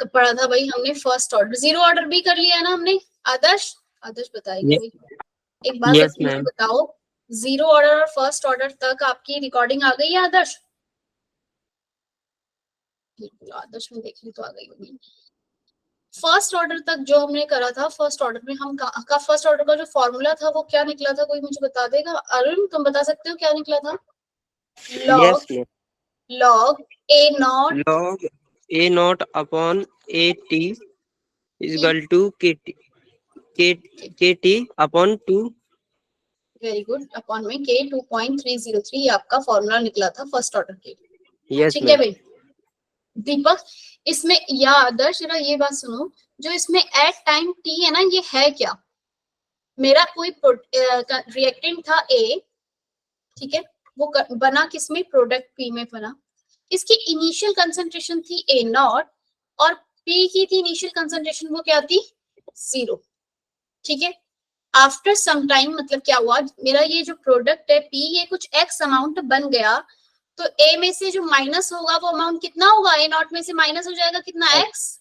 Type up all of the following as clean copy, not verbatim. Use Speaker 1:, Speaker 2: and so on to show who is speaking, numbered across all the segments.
Speaker 1: पढ़ा था भाई हमने फर्स्ट ऑर्डर, जीरो ऑर्डर भी कर लिया ना हमने। आदर्श, आदर्श बताएगा भाई। एक बात मुझे बताओ, जीरो ऑर्डर और फर्स्ट ऑर्डर तक आपकी रिकॉर्डिंग आ गई है आदर्श? आदर्श में देख ली तो आ गई होगी। फर्स्ट ऑर्डर तक जो हमने करा था, फर्स्ट ऑर्डर में हम का फर्स्ट ऑर्डर का जो फॉर्मूला था वो क्या निकला था, कोई मुझे बता देगा? अरुण तुम बता सकते हो क्या निकला था? Log
Speaker 2: A not upon a T equal to के t upon 2।
Speaker 1: Very good, upon में के 2.303 आपका फॉर्मूला निकला था फर्स्ट ऑर्डर के लिए। ठीक है भाई। दीपक, इसमें या आदर्श जरा ये बात सुनो, जो इसमें एट टाइम टी है ना, ये है क्या? मेरा कोई रिएक्टेंट था ए, ठीक है, वो बना किसमें? प्रोडक्ट पी में बना। इसकी इनिशियल कंसंट्रेशन थी ए नॉट और पी की थी इनिशियल कंसंट्रेशन, वो क्या थी? 0। ठीक है, आफ्टर सम टाइम मतलब क्या हुआ, मेरा ये जो प्रोडक्ट है पी, ये कुछ एक्स अमाउंट बन गया, तो ए में से जो माइनस होगा वो अमाउंट कितना होगा? ए नॉट में से माइनस हो जाएगा कितना? एक्स।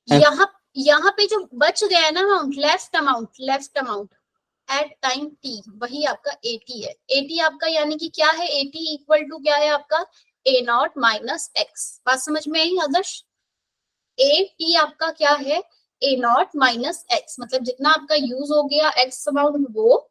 Speaker 1: यहाँ पे जो बच गया है ना amount, left amount at time T, वही आपका एटी है। एटी आपका यानी कि क्या है? एटी इक्वल टू क्या है आपका? ए नॉट माइनस एक्स। बात समझ में आई आदर्श? ए टी आपका क्या है? ए नॉट माइनस एक्स, मतलब जितना आपका यूज हो गया एक्स अमाउंट वो,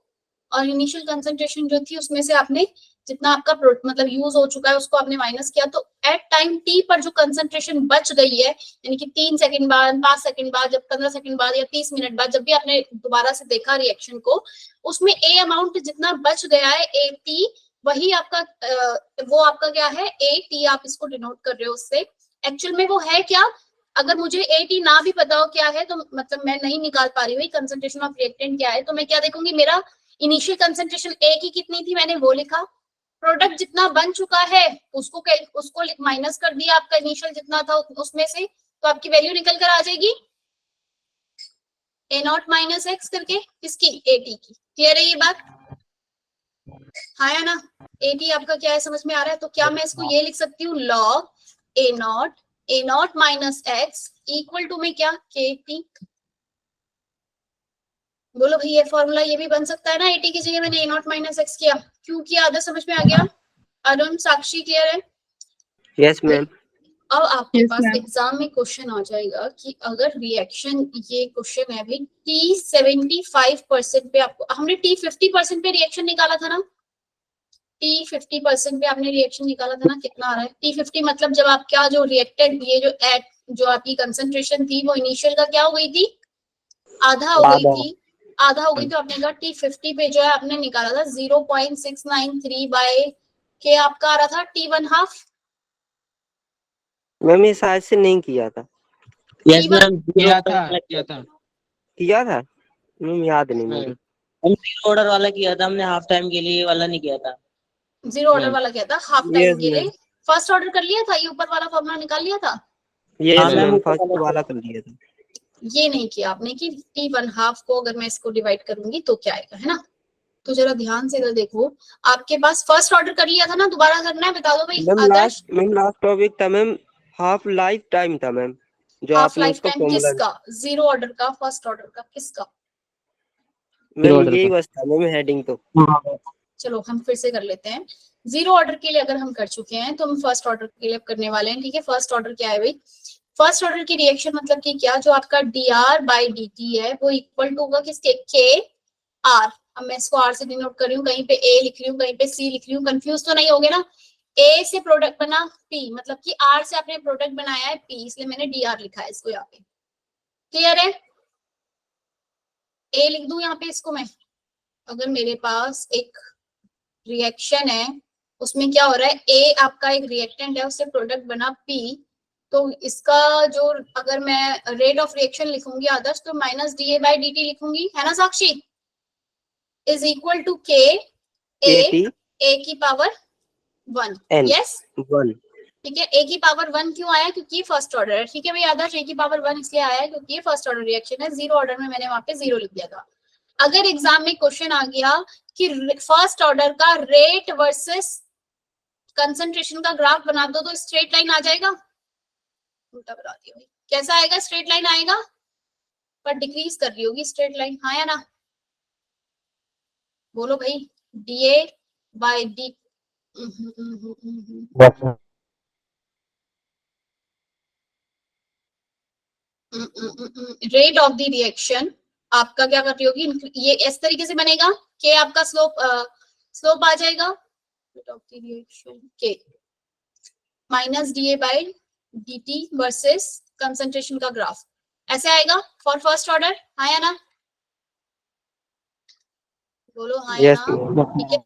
Speaker 1: और इनिशियल कंसंट्रेशन जो थी उसमें से आपने जितना आपका मतलब यूज हो चुका है उसको आपने माइनस किया, तो एट टाइम टी पर जो कंसंट्रेशन बच गई है, यानी कि 3 सेकंड बाद, 5 सेकंड बाद, जब 15 सेकंड बाद या 30 मिनट बाद, जब भी आपने दोबारा से देखा रिएक्शन को, उसमें ए अमाउंट जितना बच गया है ए टी, वही आपका वो आपका क्या है? A T. आप इसको डिनोट कर रहे हो उससे। एक्चुअल में वो है क्या? अगर मुझे ए टी ना भी पता हो क्या है, तो मतलब मैं नहीं निकाल पा रही हूँ कंसंट्रेशन ऑफ रिएक्टेंट क्या है, तो मैं क्या देखूंगी? मेरा इनिशियल कंसंट्रेशन ए की कितनी थी, मैंने वो लिखा, प्रोडक्ट जितना बन चुका है उसको माइनस कर दिया आपका इनिशियल जितना था उसमें से, तो आपकी वैल्यू निकल कर आ जाएगी ए नॉट माइनस एक्स करके, किसकी? ए टी की। क्लियर है ये बात? हाँ या ना? ए टी आपका क्या है, समझ में आ रहा है? तो क्या मैं इसको ये लिख सकती हूँ, log A nought minus X equal to में क्या? के टी। बोलो भाई, ये फॉर्मूला ये भी बन सकता है ना? एटी की जगह मैंने ए नॉट माइनस एक्स किया, क्यों किया? आधा समझ में आ गया? अरुण, साक्षी, क्लियर है?
Speaker 2: Yes ma'am.
Speaker 1: अब आपके पास एग्जाम में क्वेश्चन आ जाएगा कि अगर रिएक्शन, ये क्वेश्चन है भाई, टी 75% पे, आपको हमने टी 50% पे रिएक्शन निकाला था ना, टी 50% पे आपने रिएक्शन निकाला था ना, कितना आ रहा है? टी 50 मतलब जब आपका जो रिएक्टेंट, ये जो आपकी कंसंट्रेशन थी वो इनिशियल का क्या हो गई थी? आधा हो गई थी। आधा हो गई, तो आपने कहा टी 50 पे जो है आपने निकाला था 0.693 बाय के आपका आ रहा था टी 1/2।
Speaker 2: मैम ये शायद से नहीं किया था।
Speaker 3: यस मैम, किया था
Speaker 2: मैम याद नहीं मुझे।
Speaker 3: हम जीरो ऑर्डर वाला किया था हमने, हाफ टाइम के लिए वाला नहीं किया था।
Speaker 1: जीरो ऑर्डर वाला किया था, हाफ टाइम के लिए। फर्स्ट ऑर्डर कर लिया था, ये ऊपर वाला फॉर्मूला निकाल लिया था।
Speaker 2: यस मैम, फर्स्ट वाला कर लिया था।
Speaker 1: ये नहीं किया आपने कि टी 1/2 को अगर मैं इसको डिवाइड करूंगी तो क्या आएगा, है ना? तो जरा ध्यान से इधर देखो, आपके पास फर्स्ट ऑर्डर कर लिया था ना, दोबारा करना है? बता दो भाई आदर्श।
Speaker 2: मैम लास्ट टॉपिक था मैम, हाफ लाइफ टाइम था मैम, जो
Speaker 1: हाफ
Speaker 2: आपने
Speaker 1: लाइफ
Speaker 2: उसका
Speaker 1: टाइम किसका? जीरो ऑर्डर का, फर्स्ट ऑर्डर का, किसका?
Speaker 2: मैम यही बस था मैम हेडिंग तो।
Speaker 1: चलो हम फिर से कर लेते हैं। जीरो ऑर्डर के लिए अगर हम कर चुके हैं तो हम फर्स्ट ऑर्डर के लिए करने वाले हैं। ठीक है, फर्स्ट ऑर्डर क्या है भाई? फर्स्ट ऑर्डर की रिएक्शन मतलब कि क्या, जो आपका dr बाई dt है वो इक्वल टू होगा किसके? के आर। अब मैं इसको आर से डिनोट कर रही हूँ, कहीं पे ए लिख रही हूँ, कहीं पे सी लिख रही हूँ, कंफ्यूज तो नहीं होगे ना? ए से प्रोडक्ट बना पी, मतलब कि आर से आपने प्रोडक्ट बनाया है पी, इसलिए मैंने dr लिखा है इसको यहाँ पे। क्लियर है? ए लिख दूं यहाँ पे इसको मैं? अगर मेरे पास एक रिएक्शन है, उसमें क्या हो रहा है, ए आपका एक रिएक्टेंट है, उससे प्रोडक्ट बना पी, तो इसका जो, अगर मैं रेट ऑफ रिएक्शन लिखूंगी आदर्श, तो minus D A by D T लिखूंगी, है ना साक्षी? इज इक्वल टू के ए की पावर 1। यस, ठीक है। ए की पावर 1 क्यों आया? क्योंकि फर्स्ट ऑर्डर है। ठीक है भाई आदर्श, ए की पावर 1 इसलिए आया है क्योंकि ये फर्स्ट ऑर्डर रिएक्शन है। जीरो ऑर्डर में मैंने वहां पे 0 लिख दिया था। अगर एग्जाम में क्वेश्चन आ गया कि फर्स्ट ऑर्डर का रेट वर्सेस कंसंट्रेशन का ग्राफ बना दो, तो स्ट्रेट लाइन आ जाएगा? उल्टा बना दिया भाई। कैसा आएगा? स्ट्रेट लाइन आएगा पर डिक्रीज कर रही होगी स्ट्रेट लाइन, हाँ या ना? बोलो भाई। D A by D rate of the reaction आपका क्या कर रही होगी? ये इस तरीके से बनेगा कि आपका स्लोप आ जाएगा रेट ऑफ द रिएक्शन के minus D A by dt versus concentration का ग्राफ, ऐसे आएगा फॉर फर्स्ट ऑर्डर, हाँ या ना? बोलो हाँ या
Speaker 2: यस
Speaker 1: ना? ठीक है।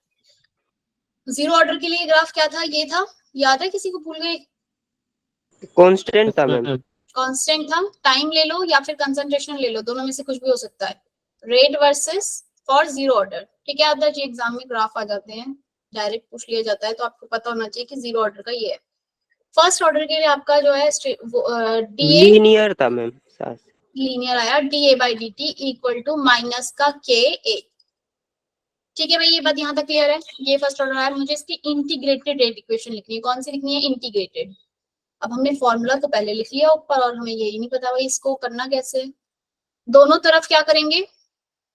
Speaker 1: जीरो ऑर्डर के लिए ग्राफ क्या था? ये था, याद है किसी को? भूल गए?
Speaker 2: कांस्टेंट था मैम।
Speaker 1: कांस्टेंट था। टाइम ले लो या फिर कंसंट्रेशन ले लो, दोनों में से कुछ भी हो सकता है। Rate versus for zero order, ठीक है। अदर जी एग्जाम में ग्राफ आ जाते हैं, डायरेक्ट पूछ लिया जाता है, तो आपको पता होना चाहिए कि जीरो ऑर्डर का ये है। फर्स्ट ऑर्डर के लिए आपका जो है डीए
Speaker 2: लीनियर था मैम,
Speaker 1: लीनियर आया, D A by D T equal to minus का के ए। ठीक है भाई, ये बात यहाँ तक क्लियर है। ये फर्स्ट ऑर्डर आया, मुझे इसकी इंटीग्रेटेड रेट इक्वेशन लिखनी है। कौन सी लिखनी है? इंटीग्रेटेड। अब हमने फॉर्मूला तो पहले लिख लिया ऊपर और हमें यही नहीं पता भाई इसको करना कैसे। दोनों तरफ क्या करेंगे?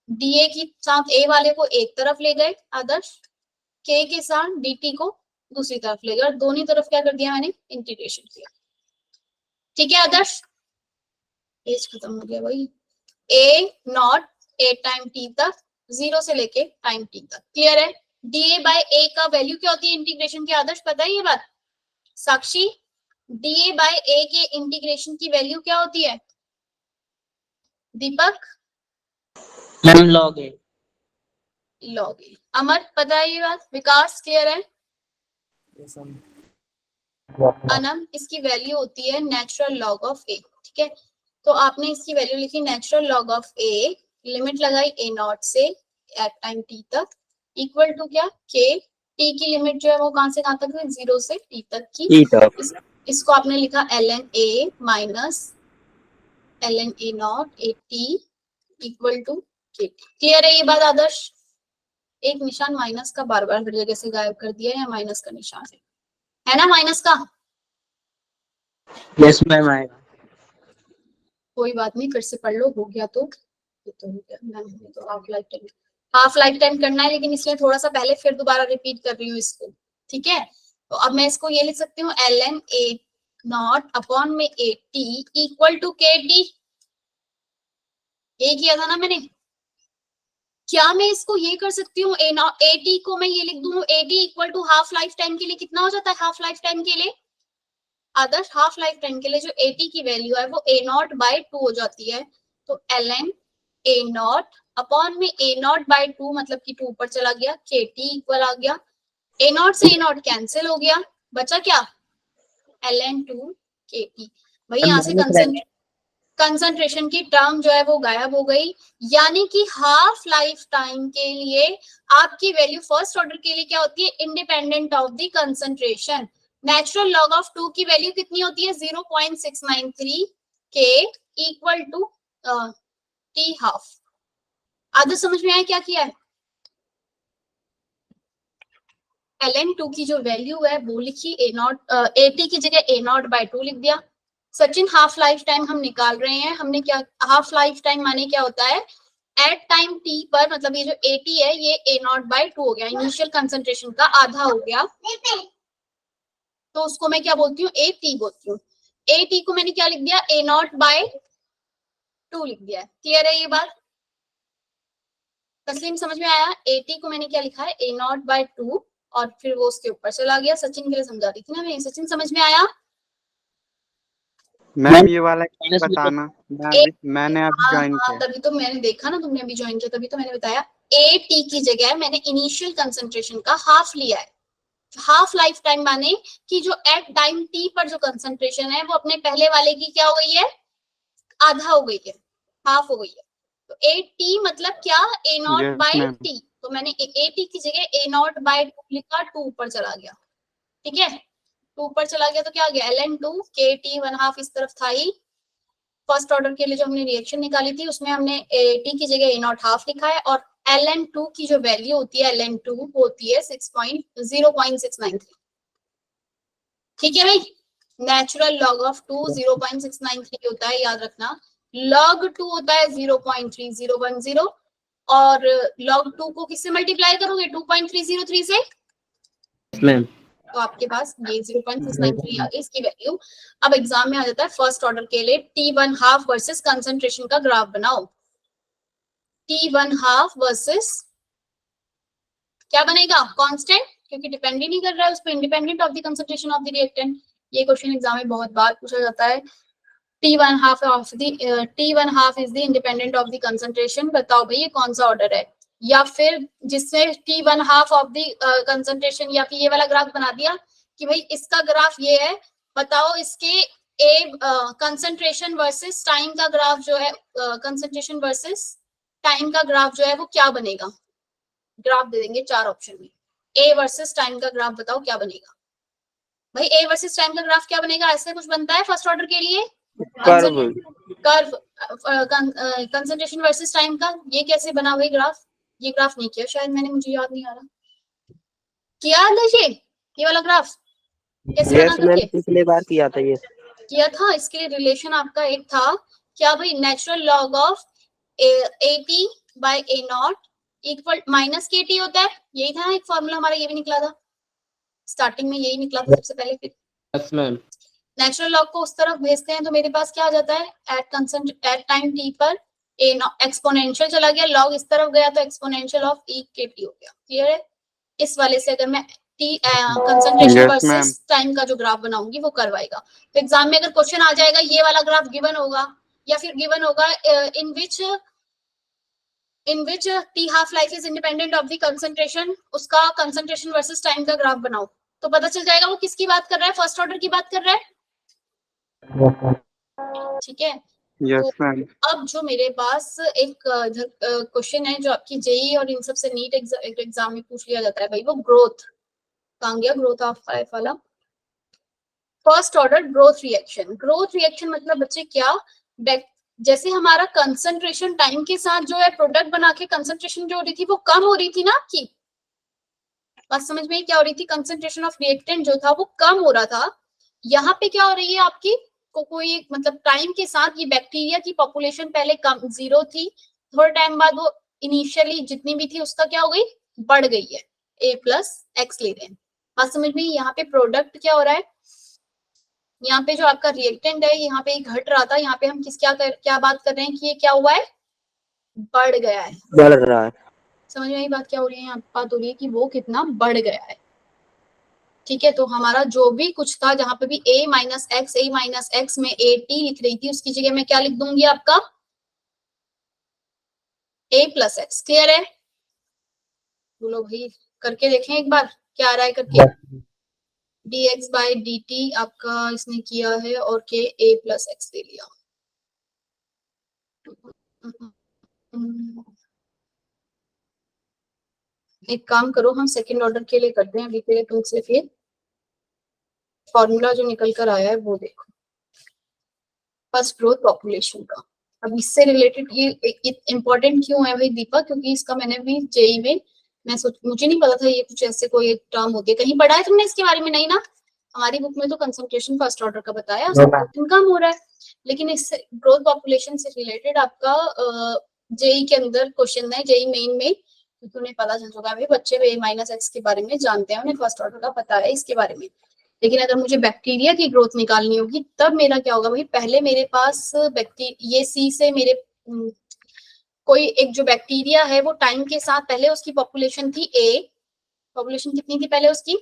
Speaker 1: डीए के साथ ए वाले को एक तरफ ले गए आदर्श, के के साथ dt को दूसरी तरफ ले गए और दोनों तरफ क्या कर दिया मैंने? इंटीग्रेशन किया। ठीक है आदर्श, पेज खत्म हो गया भाई। ए नॉट ए टाइम टी तक, जीरो से लेके टाइम टी तक, क्लियर है? डीए बाय ए का वैल्यू क्या होती है इंटीग्रेशन की? आदर्श पता है ये बात? साक्षी, डीए बाय ए के इंटीग्रेशन की वैल्यू क्या होती है? दीपक?
Speaker 3: लॉग ए।
Speaker 1: लॉग ए। अमर पता है ये बात? विकास क्लियर है? अनम, इसकी वैल्यू होती है नेचुरल लॉग ऑफ ए। ठीक है, तो आपने इसकी वैल्यू लिखी natural log of A, limit लगाई ए नॉट से एट टाइम टी तक, इक्वल टू क्या? के। टी की लिमिट जो है वो कहां से कहां तक है? जीरो से टी तक की। इसको आपने लिखा L N A minus L N A nought A T equal to K. Clear है ये बात आदर्श? एक निशान माइनस का बार बार हर जगह से गायब कर दिया है, या माइनस का निशान है ना? माइनस का
Speaker 3: यस मैम आएगा।
Speaker 1: कोई बात नहीं, फिर से पढ़ लो, हो गया तो हो गया। मैम तो हाफ लाइफ टाइम करना है, लेकिन इसलिए थोड़ा सा पहले फिर दोबारा रिपीट कर रही हूँ इसको। ठीक है, तो अब मैं इसको ये लिख सकती हूँ L N A not upon में ए टी इक्वल टू के टी। ये किया था ना मैंने। क्या मैं इसको ये कर सकती हूँ? ए टी को मैं ये लिख दूँ, A T equal to half life time के लिए कितना हो जाता है? हाफ लाइफ टाइम के लिए आदर्श, हाफ लाइफ टाइम के लिए जो ए टी की वैल्यू है वो ए नॉट बाय टू हो जाती है। तो L N A not upon में ए नॉट बाय टू, मतलब कि टू ऊपर चला गया, के टी इक्वल आ गया, ए नॉट से ए नॉट कैंसिल हो गया, बचा क्या? एल एन टू के टी। भाई यहाँ से कंसंट्रेशन की टर्म जो है वो गायब हो गई, यानी कि हाफ लाइफ टाइम के लिए आपकी वैल्यू फर्स्ट ऑर्डर के लिए क्या होती है? Independent of the concentration. Natural log of two की वैल्यू कितनी होती है? 0.693 के इक्वल टू टी हाफ। आदर समझ में आया क्या किया है? ln2 की जो वैल्यू है वो लिखी, ए नॉट ए टी की जगह ए नॉट बाय टू लिख दिया। सचिन, हाफ लाइफ टाइम हम निकाल रहे हैं, हमने क्या? हाफ लाइफ टाइम माने क्या होता है? एट टाइम टी पर, मतलब ये जो ए टी है ये ए नॉट बाय टू हो गया, इनिशियल कंसंट्रेशन का आधा हो गया, तो उसको मैं क्या बोलती हूँ? ए टी बोलती हूँ। ए टी को मैंने क्या लिख दिया? ए नॉट बाय टू लिख दिया है। क्लियर है ये बात? तस्लीम समझ में आया? ए टी को मैंने क्या लिखा है? ए नॉट बाय टू, और फिर वो उसके ऊपर चला गया। सचिन के लिए समझा रही थी ना मैं। सचिन समझ में आया?
Speaker 4: मैम ये वाला क्या बताना, मैंने अभी ज्वाइन किया।
Speaker 1: तभी तो मैंने देखा ना, तुमने अभी ज्वाइन किया, तभी तो मैंने बताया। ए टी की जगह मैंने इनिशियल कंसंट्रेशन का हाफ लिया है। हाफ लाइफ टाइम माने कि जो एट टाइम टी पर जो कंसंट्रेशन है वो अपने पहले वाले की क्या हो गई है? आधा हो गई है, हाफ हो गई है। तो ए टी मतलब क्या? ए नॉट बाय टी। तो मैंने ए टी की जगह ए नॉट बाय टू लिखा, टू ऊपर चला गया। ठीक है, टू ऊपर चला गया तो क्या आ गया? एल एन टू के टी वन हाफ इस तरफ था ही। फर्स्ट ऑर्डर के लिए जो हमने रिएक्शन निकाली थी उसमें हमने ए टी की जगह ए नॉट हाफ लिखा है, और एल एन टू की जो वैल्यू होती है, एल एन टू होती है 0.693। ठीक है भाई? नेचुरल लॉग ऑफ 2 0.693 होता है, याद रखना। लॉग 2 होता है 0.3010 और लॉग 2 को किससे मल्टीप्लाई करोगे? 2.303 से,
Speaker 3: मैम
Speaker 1: तो आपके पास ये 0.693 आ गई इसकी वैल्यू। अब एग्जाम में आ जाता है फर्स्ट ऑर्डर के लिए T1/2 वर्सेस कंसंट्रेशन का ग्राफ बनाओ। T1/2 वर्सेस क्या बनेगा? कांस्टेंट, क्योंकि डिपेंड ही नहीं कर रहा है उस पर, independent of the concentration of the reactant. ये क्वेश्चन एग्जाम में बहुत बार पूछा जाता है। T1/2 is the independent of the concentration. बताओ भाई ये कौन सा ऑर्डर है? या फिर जिससे T1/2 ऑफ द कंसंट्रेशन, या फिर ये वाला ग्राफ बना दिया कि भाई इसका ग्राफ ये है, बताओ इसके कंसंट्रेशन वर्सेस टाइम का ग्राफ जो है, कंसंट्रेशन वर्सेस टाइम का ग्राफ जो है वो क्या बनेगा? ग्राफ दे देंगे 4 ऑप्शन में। ए वर्सेस टाइम का ग्राफ बताओ क्या बनेगा? भाई ए वर्सेस टाइम का ग्राफ क्या बनेगा? ऐसे कुछ बनता है फर्स्ट ऑर्डर के लिए?
Speaker 2: Curve.
Speaker 1: Curve concentration versus time का, ये कैसे बना भाई ग्राफ? ये ग्राफ नहीं किया शायद मैंने, मुझे याद नहीं आ रहा। किया ये वाला ग्राफ कैसे बना
Speaker 2: यस मैम,
Speaker 1: करके
Speaker 2: पिछले बार किया था ये।
Speaker 1: किया था। इसके लिए रिलेशन आपका एक था क्या भाई? Natural log of AT by A0 equal minus KT होता है। यही था ना एक फॉर्मूला हमारा, ये भी निकला था स्टार्टिंग में, यही निकला था सबसे पहले। फिर
Speaker 3: यस मैम
Speaker 1: नेचुरल लॉग को उस तरफ भेजते हैं तो मेरे पास क्या आ जाता है? एट टाइम t पर एक्सपोनेंशियल चला गया, लॉग इस तरफ गया तो एक्सपोनेंशियल ऑफ EKT हो गया। क्लियर है? इस वाले से अगर मैं कंसंट्रेशन
Speaker 4: Yes,
Speaker 1: वर्सेस टाइम का जो ग्राफ बनाऊंगी वो करवाएगा। तो एग्जाम में अगर क्वेश्चन आ जाएगा ये वाला ग्राफ गिवन होगा, या फिर गिवन होगा in which T half life is independent of the concentration, उसका concentration versus time का ग्राफ बनाओ, तो पता चल जाएगा वो किसकी बात कर रहा है, फर्स्ट ऑर्डर की बात कर रहा है। ठीक है,
Speaker 4: Yes, ma'am.
Speaker 1: अब जो मेरे पास एक क्वेश्चन है जो आपकी जेई और इन सब से नीट एग्जाम में पूछ लिया जाता है भाई, वो ग्रोथ कहाँ गया? ग्रोथ ऑफ लाइफ वाला first order growth reaction. Growth reaction मतलब बच्चे क्या? जैसे हमारा कंसंट्रेशन टाइम के साथ जो है प्रोडक्ट बना के कंसंट्रेशन जो हो रही थी वो कम हो रही थी ना आपकी, बात समझ में क्या हो रही थी? कंसंट्रेशन ऑफ रिएक्टेंट जो था वो कम हो रहा था। यहाँ पे क्या हो रही है आपकी? कोई मतलब टाइम के साथ ये बैक्टीरिया की पॉपुलेशन पहले कम 0 थी, थोड़े टाइम बाद वो इनिशियली जितनी भी थी उसका क्या हो गई? बढ़ गई है। A+X ले रहे हैं, बात समझ में? यहाँ पे प्रोडक्ट क्या हो रहा है? यहाँ पे जो आपका रिएक्टेंट है यहाँ पे घट रहा था, यहाँ पे हम क्या बात कर रहे हैं कि ये क्या हुआ है? बढ़ गया है।
Speaker 2: बढ़ रहा है।
Speaker 1: समझ में आई बात क्या हो रही है? यहाँ बात हो रही है कि वो कितना बढ़ गया है। ठीक है, तो हमारा जो भी कुछ था जहां पे भी A-X में AT लिख रही थी उसकी जगह मैं क्या लिख दूंगी आपका? A+X। क्लियर है? बोलो भाई, करके देखें एक बार क्या आ रहा है करके। dx/dt आपका इसने किया है और के A+X दे लिया। एक काम करो, हम सेकंड ऑर्डर के लिए करते हैं अभी के लिए, तुम सिर्फ ये फॉर्मूला जो निकल कर आया है वो देखो, फर्स्ट ग्रोथ पॉपुलेशन का। अब इससे रिलेटेड ये इंपॉर्टेंट क्यों है भाई दीपक? क्योंकि इसका मैंने भी जेई में मुझे नहीं पता था ये कुछ ऐसे कोई एक टर्म होती है। कहीं पढ़ा है तुमने इसके बारे में? नहीं ना, हमारी बुक में तो कंसंट्रेशन फर्स्ट ऑर्डर का बताया, कम हो रहा है, लेकिन इससे ग्रोथ पॉपुलेशन से रिलेटेड आपका जेई के अंदर क्वेश्चन है, जेई मेन में, क्योंकि उन्हें पता चल चुका है भाई बच्चे A-X के बारे में जानते हैं, उन्हें फर्स्ट ऑर्डर का पता है इसके बारे में। लेकिन अगर मुझे बैक्टीरिया की ग्रोथ निकालनी होगी तब मेरा क्या होगा भाई? पहले मेरे पास ये सी से मेरे कोई एक जो बैक्टीरिया है वो टाइम के साथ पहले उसकी पॉपुलेशन थी A, पॉपुलेशन कितनी थी पहले उसकी?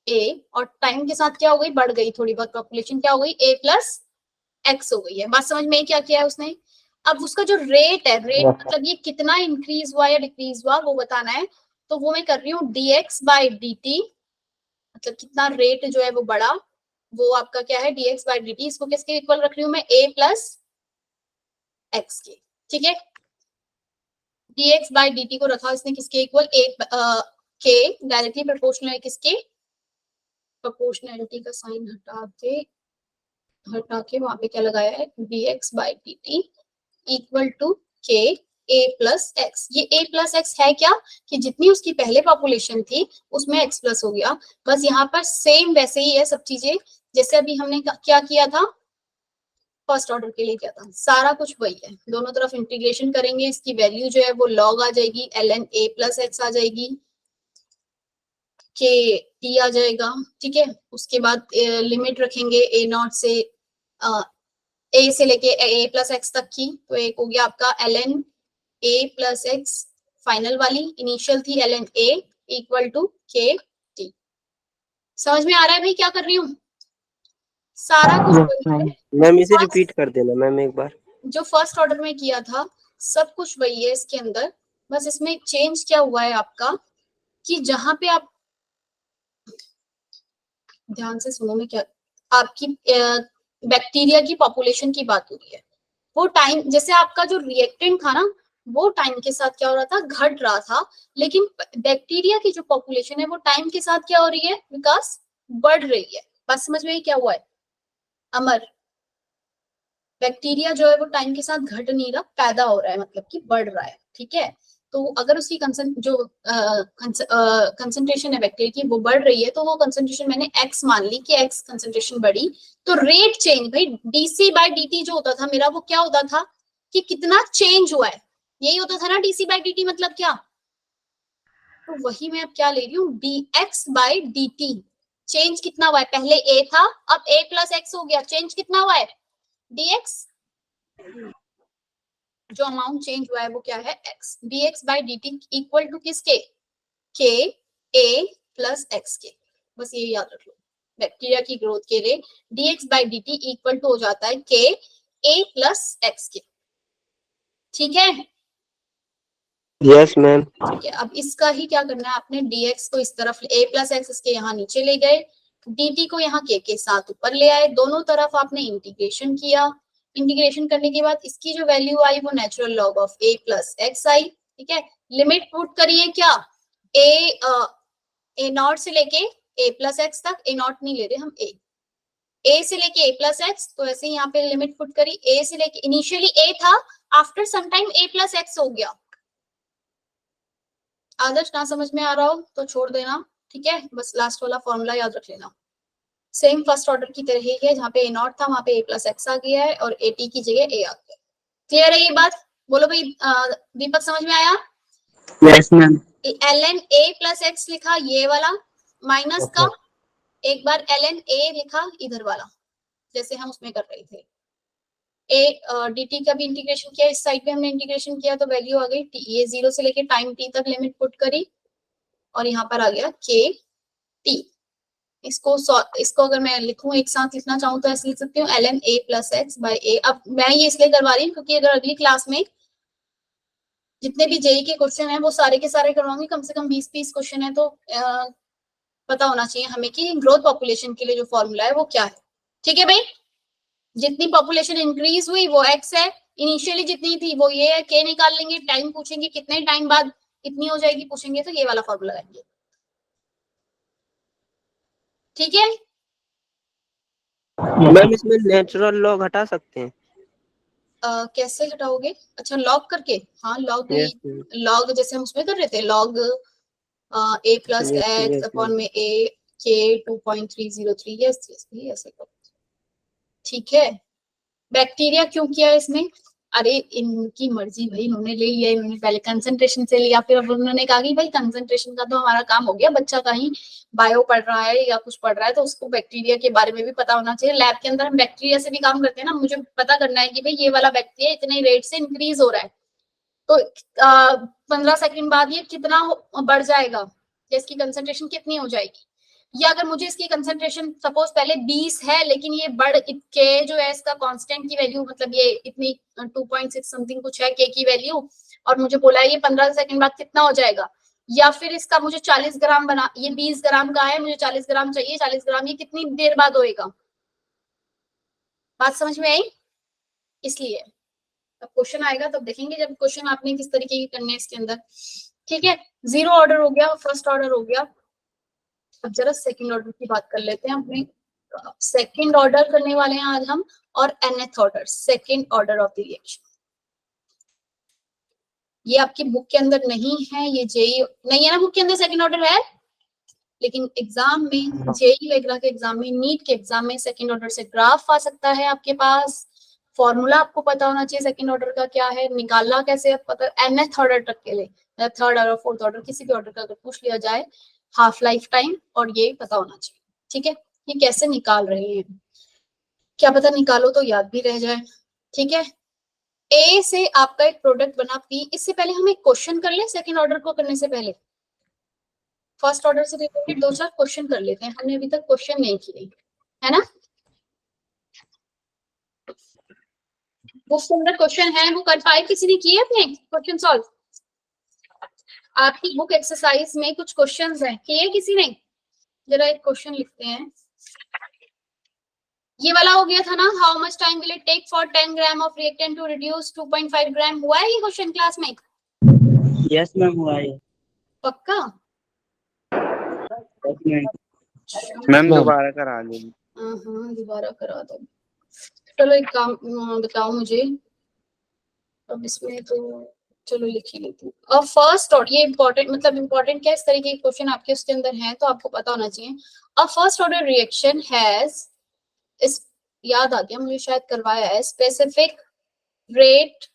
Speaker 1: A, और टाइम के साथ क्या हो गई? बढ़ गई थोड़ी बहुत पॉपुलेशन, क्या हो गई? A+X हो गई है। बात समझ में क्या किया है उसने? अब उसका जो रेट है, रेट मतलब ये कितना इंक्रीज हुआ या डिक्रीज हुआ वो बताना है, तो वो मैं कर रही हूँ dx/dt, मतलब कितना रेट जो है वो बढ़ा, वो आपका क्या है? dx/dt। इसको किसके इक्वल रख रही हूँ मैं? A+X के। ठीक है, dx/dt को रखा इसने किसके इक्वल? के डायरेक्टली प्रोपोर्शनल है किसके? प्रोपोर्शनैलिटी का साइन हटा के वहां पे क्या लगाया है? dx/dt इक्वल टू के A+X। ये A+X है क्या? कि जितनी उसकी पहले पॉपुलेशन थी उसमें X+ हो गया, बस यहाँ पर सेम वैसे ही है सब चीजें, जैसे अभी हमने क्या किया था, फर्स्ट ऑर्डर के लिए किया था, सारा कुछ वही है। दोनों तरफ इंटीग्रेशन करेंगे, इसकी वैल्यू जो है वो लॉग आ जाएगी, ln a प्लस एक्स आ जाएगी, के टी आ जाएगा, ठीक है। उसके बाद लिमिट रखेंगे a नॉट से a से लेके a प्लस एक्स तक की, तो एक हो गया आपका ln a plus x, final वाली इनिशियल थी ln a इक्वल टू के टी। समझ में आ रहा है भाई क्या कर रही हूँ? सारा कुछ वही है,
Speaker 2: मैम इसे रिपीट कर देना मैम एक बार।
Speaker 1: जो फर्स्ट ऑर्डर में किया था सब कुछ वही है इसके अंदर, बस इसमें चेंज क्या हुआ है आपका कि जहां पे आप ध्यान से सुनो, में क्या आपकी बैक्टीरिया की पॉपुलेशन की बात हो रही है, वो टाइम जैसे आपका जो रिएक्टेंट था ना वो टाइम के साथ क्या हो रहा था, घट रहा था, लेकिन बैक्टीरिया की जो पॉपुलेशन है वो टाइम के साथ क्या हो रही है, विकास बढ़ रही है। बात समझ में आई क्या हुआ है अमर? बैक्टीरिया जो है वो टाइम के साथ घट नहीं रहा, पैदा हो रहा है, मतलब कि बढ़ रहा है, ठीक है। तो अगर उसकी कंसंट्रेशन है बैक्टीरिया की वो बढ़ रही है, तो वो कंसंट्रेशन मैंने x मान ली कि x कंसंट्रेशन बढ़ी, तो रेट चेंज भाई dc बाय dt जो होता था मेरा, वो क्या होता था कि कितना चेंज हुआ है, यही होता था ना dc बाय dt मतलब क्या, तो वही मैं अब क्या ले रही हूँ, dx बाय dt। चेंज कितना हुआ है, पहले a था अब a प्लस एक्स हो गया, चेंज कितना हुआ है dx, जो अमाउंट चेंज हुआ है वो क्या है x, dx by dt equal to किसके, k a प्लस एक्स के। बस ये याद रख लो, बैक्टीरिया की ग्रोथ के लिए dx by dt equal to हो जाता है k a प्लस एक्स के, ठीक है।
Speaker 2: Yes ma'am.
Speaker 1: ठीक है, अब इसका ही क्या करना है आपने, dx को इस तरफ a प्लस एक्स इसके यहाँ नीचे ले गए, dt को यहाँ k के साथ ऊपर ले आए, दोनों तरफ आपने इंटीग्रेशन किया, इंटीग्रेशन करने के बाद इसकी जो वैल्यू आई वो natural log of a plus x आई, ठीक है। लिमिट पुट करिए क्या, a नॉट से लेके a प्लस एक्स तक, a नॉट नहीं ले रहे हम, a से लेके a प्लस एक्स, तो ऐसे यहाँ पे लिमिट पुट करी, a से लेके इनिशियली a था, after some time a plus X हो गया। आदर्श ना समझ में आ रहा हो तो छोड़ देना, ठीक है, बस लास्ट वाला फॉर्मूला याद रख लेना। सेम फर्स्ट ऑर्डर की तरह ही है, जहाँ पे a नॉट था वहां पे a प्लस एक्स आ गया है और a t की जगह a आ गया। क्लियर है ये बात? बोलो भाई दीपक समझ में आया?
Speaker 2: Yes ma'am.
Speaker 1: ln a plus x लिखा ये वाला, माइनस का एक बार ln a लिखा इधर वाला, जैसे हम उसमें कर रहे थे। a dt का भी इंटीग्रेशन किया, इस साइड पे हमने इंटीग्रेशन किया तो वैल्यू आ गई t, ये 0 से लेके टाइम t तक लिमिट पुट करी और यहाँ पर आ गया k t। इसको अगर मैं लिखूं एक साथ लिखना चाहूँ तो ऐसे लिख सकती हूँ ln a plus x by a। अब मैं ये इसलिए करवा रही हूँ क्योंकि अगर अगली क्लास में जितने भी जेई के क्वेश्चन हैं वो सारे के सारे करवाऊंगी, कम से कम 20-30 क्वेश्चन है, तो पता होना चाहिए हमें कि ग्रोथ पॉपुलेशन के लिए जो फॉर्मूला है वो क्या है, ठीक है भाई। जितनी पॉपुलेशन इंक्रीज हुई वो x है, इनिशियली जितनी थी वो ये है, k निकाल लेंगे, टाइम पूछेंगे कितने टाइम बाद इतनी हो जाएगी पूछेंगे तो ये वाला फॉर्मूला लगाएंगे, ठीक है।
Speaker 2: मैम इसमें नेचुरल लॉग हटा सकते हैं?
Speaker 1: कैसे हटाओगे, अच्छा लॉग करके, हाँ लॉग,
Speaker 2: यस
Speaker 1: लॉग जैसे हम उसमें कर रहे थे, log a plus x upon में a k 2.303, यस यस ऐसे करो, ठीक है। बैक्टीरिया क्यों किया इसमें, अरे इनकी मर्जी भाई, इन्होंने ले लिया, इन्होंने पहले कंसंट्रेशन से लिया, फिर अब उन्होंने कहा कि भाई कंसंट्रेशन का तो हमारा काम हो गया, बच्चा कहीं बायो पढ़ रहा है या कुछ पढ़ रहा है तो उसको बैक्टीरिया के बारे में भी पता होना चाहिए। लैब के अंदर हम बैक्टीरिया से भी काम करते हैं ना, मुझे पता करना है कि भाई ये वाला बैक्टीरिया इतने रेट से इंक्रीज हो रहा है, तो 15 सेकंड बाद ये कितना बढ़ जाएगा, इसकी कंसंट्रेशन कितनी हो जाएगी, या अगर मुझे इसकी कंसंट्रेशन सपोज पहले 20 है लेकिन ये बढ़ के जो है इसका कांस्टेंट की वैल्यू, मतलब ये इतनी 2.6 समथिंग कुछ है के की वैल्यू, और मुझे बोला है ये 15 सेकंड बाद कितना हो जाएगा, या फिर इसका मुझे 40 ग्राम बना, ये 20 ग्राम का है मुझे 40 ग्राम चाहिए, 40 ग्राम ये कितनी देर बाद होएगा। बात समझ में आई? इसलिए अब क्वेश्चन आएगा तब देखेंगे, जब क्वेश्चन आपने किस तरीके की करने इसके अंदर, ठीक है। 0 ऑर्डर हो गया, फर्स्ट ऑर्डर हो गया, अब जरा सेकंड ऑर्डर की बात कर लेते हैं अपने। सेकंड ऑर्डर करने वाले हैं आज हम, और nth order, second order of the reaction. ये आपकी बुक के अंदर नहीं है, ये जेई नहीं है ना बुक के अंदर, सेकंड ऑर्डर है लेकिन एग्जाम में, जेई वगैरह के एग्जाम में, नीट के एग्जाम में सेकंड ऑर्डर से ग्राफ आ सकता है आपके पास। फॉर्मूला आपको पता होना चाहिए सेकंड ऑर्डर का क्या है, निकालना कैसे है पता, एनएच थर्ड ऑर्डर के लिए, थर्ड ऑर्डर फोर्थ ऑर्डर किसी भी ऑर्डर का अगर पूछ लिया जाए, हाफ लाइफ टाइम और ये पता होना चाहिए। ठीक है, ये कैसे निकाल रहे हैं, क्या पता निकालो तो याद भी रह जाए। ठीक है, ए से आपका एक प्रोडक्ट बना पी। इससे पहले हम एक क्वेश्चन कर ले, सेकंड ऑर्डर को करने से पहले फर्स्ट ऑर्डर से रिलेटेड 2-4 क्वेश्चन कर लेते हैं, हमने अभी तक क्वेश्चन नहीं किए, है ना। बुक के अंदर क्वेश्चन है, वो कर पाए किसी ने किए अपने क्वेश्चन सॉल्व? आपकी बुक एक्सरसाइज में कुछ क्वेश्चंस हैं, किए किसी ने? जरा एक क्वेश्चन लिखते हैं। ये वाला हो गया था ना, how much time will it take for 10 gram of reactant to reduce 2.5 gram. हुआ है ये क्वेश्चन क्लास में?
Speaker 3: यस मैम हुआ है।
Speaker 1: पक्का?
Speaker 4: मैम दोबारा करा देंगे।
Speaker 1: हाँ दोबारा करा दो। चलो एक काम बताओ मुझे, अब इसमें तो चलो लिख ही लेती हूँ। अब फर्स्ट ऑर्डर, ये इंपॉर्टेंट, मतलब इंपॉर्टेंट क्या, इस तरीके के क्वेश्चन आपके उसके अंदर हैं तो आपको पता होना चाहिए। A first order reaction has, इस याद आ गया मुझे, शायद करवाया है, स्पेसिफिक रेट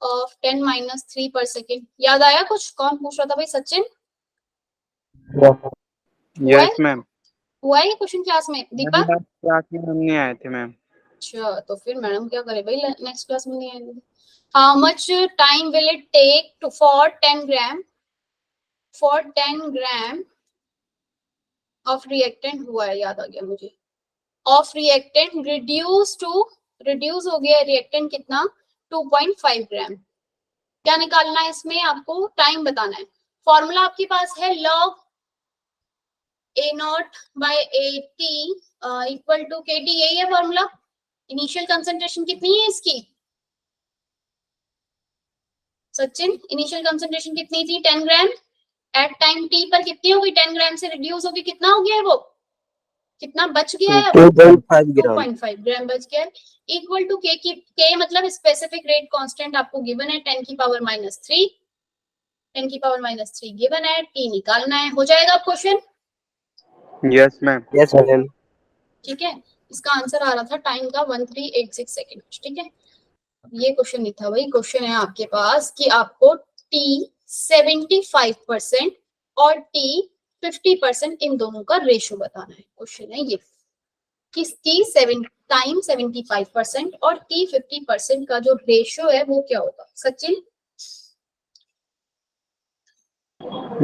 Speaker 1: ऑफ 10-3 पर सेकेंड। याद आया कुछ? कौन पूछ रहा था भाई? सचिन?
Speaker 4: Yes ma'am.
Speaker 1: हुआ है ये क्वेश्चन क्लास में? दीपक?
Speaker 4: क्लास में हम नहीं आए थे मैम।
Speaker 1: अच्छा, तो फिर मैडम क्या करे भाई, नेक्स्ट क्लास में नहीं आएंगे। How much time will it take to for 10 gram of reactant, हुआ है, याद आ गया मुझे, ऑफ रिएक्टेंट रिड्यूस हो गया रिएक्टेंट कितना, 2.5 ग्राम। क्या निकालना है इसमें? आपको टाइम बताना है। फॉर्मूला आपके पास है log A0 by AT equal to KT, यही है फॉर्मूला। इनिशियल कंसंट्रेशन कितनी है इसकी सचिन? इनिशियल कंसंट्रेशन कितनी थी? 10 ग्राम। एट टाइम t पर कितनी होगी? 10 ग्राम से रिड्यूस होगी, कितना हो गया है वो, कितना बच गया है? 2.5 ग्राम बच गया है। इक्वल टू k की, k मतलब स्पेसिफिक रेट कांस्टेंट आपको गिवन है 10 की पावर -3, 10 की पावर -3 गिवन है, t निकालना है। हो जाएगा अब question?
Speaker 4: Yes ma'am.
Speaker 2: Yes ma'am.
Speaker 1: ठीक है, इसका आंसर आ रहा था टाइम का 1386 सेकेंड। ठीक है, ये क्वेश्चन नहीं था भाई, क्वेश्चन है आपके पास कि आपको t 75% और t 50% इन दोनों का रेशो बताना है। क्वेश्चन है ये कि t टाइम 75% और t 50% का जो रेशो है वो क्या होगा। सचिन?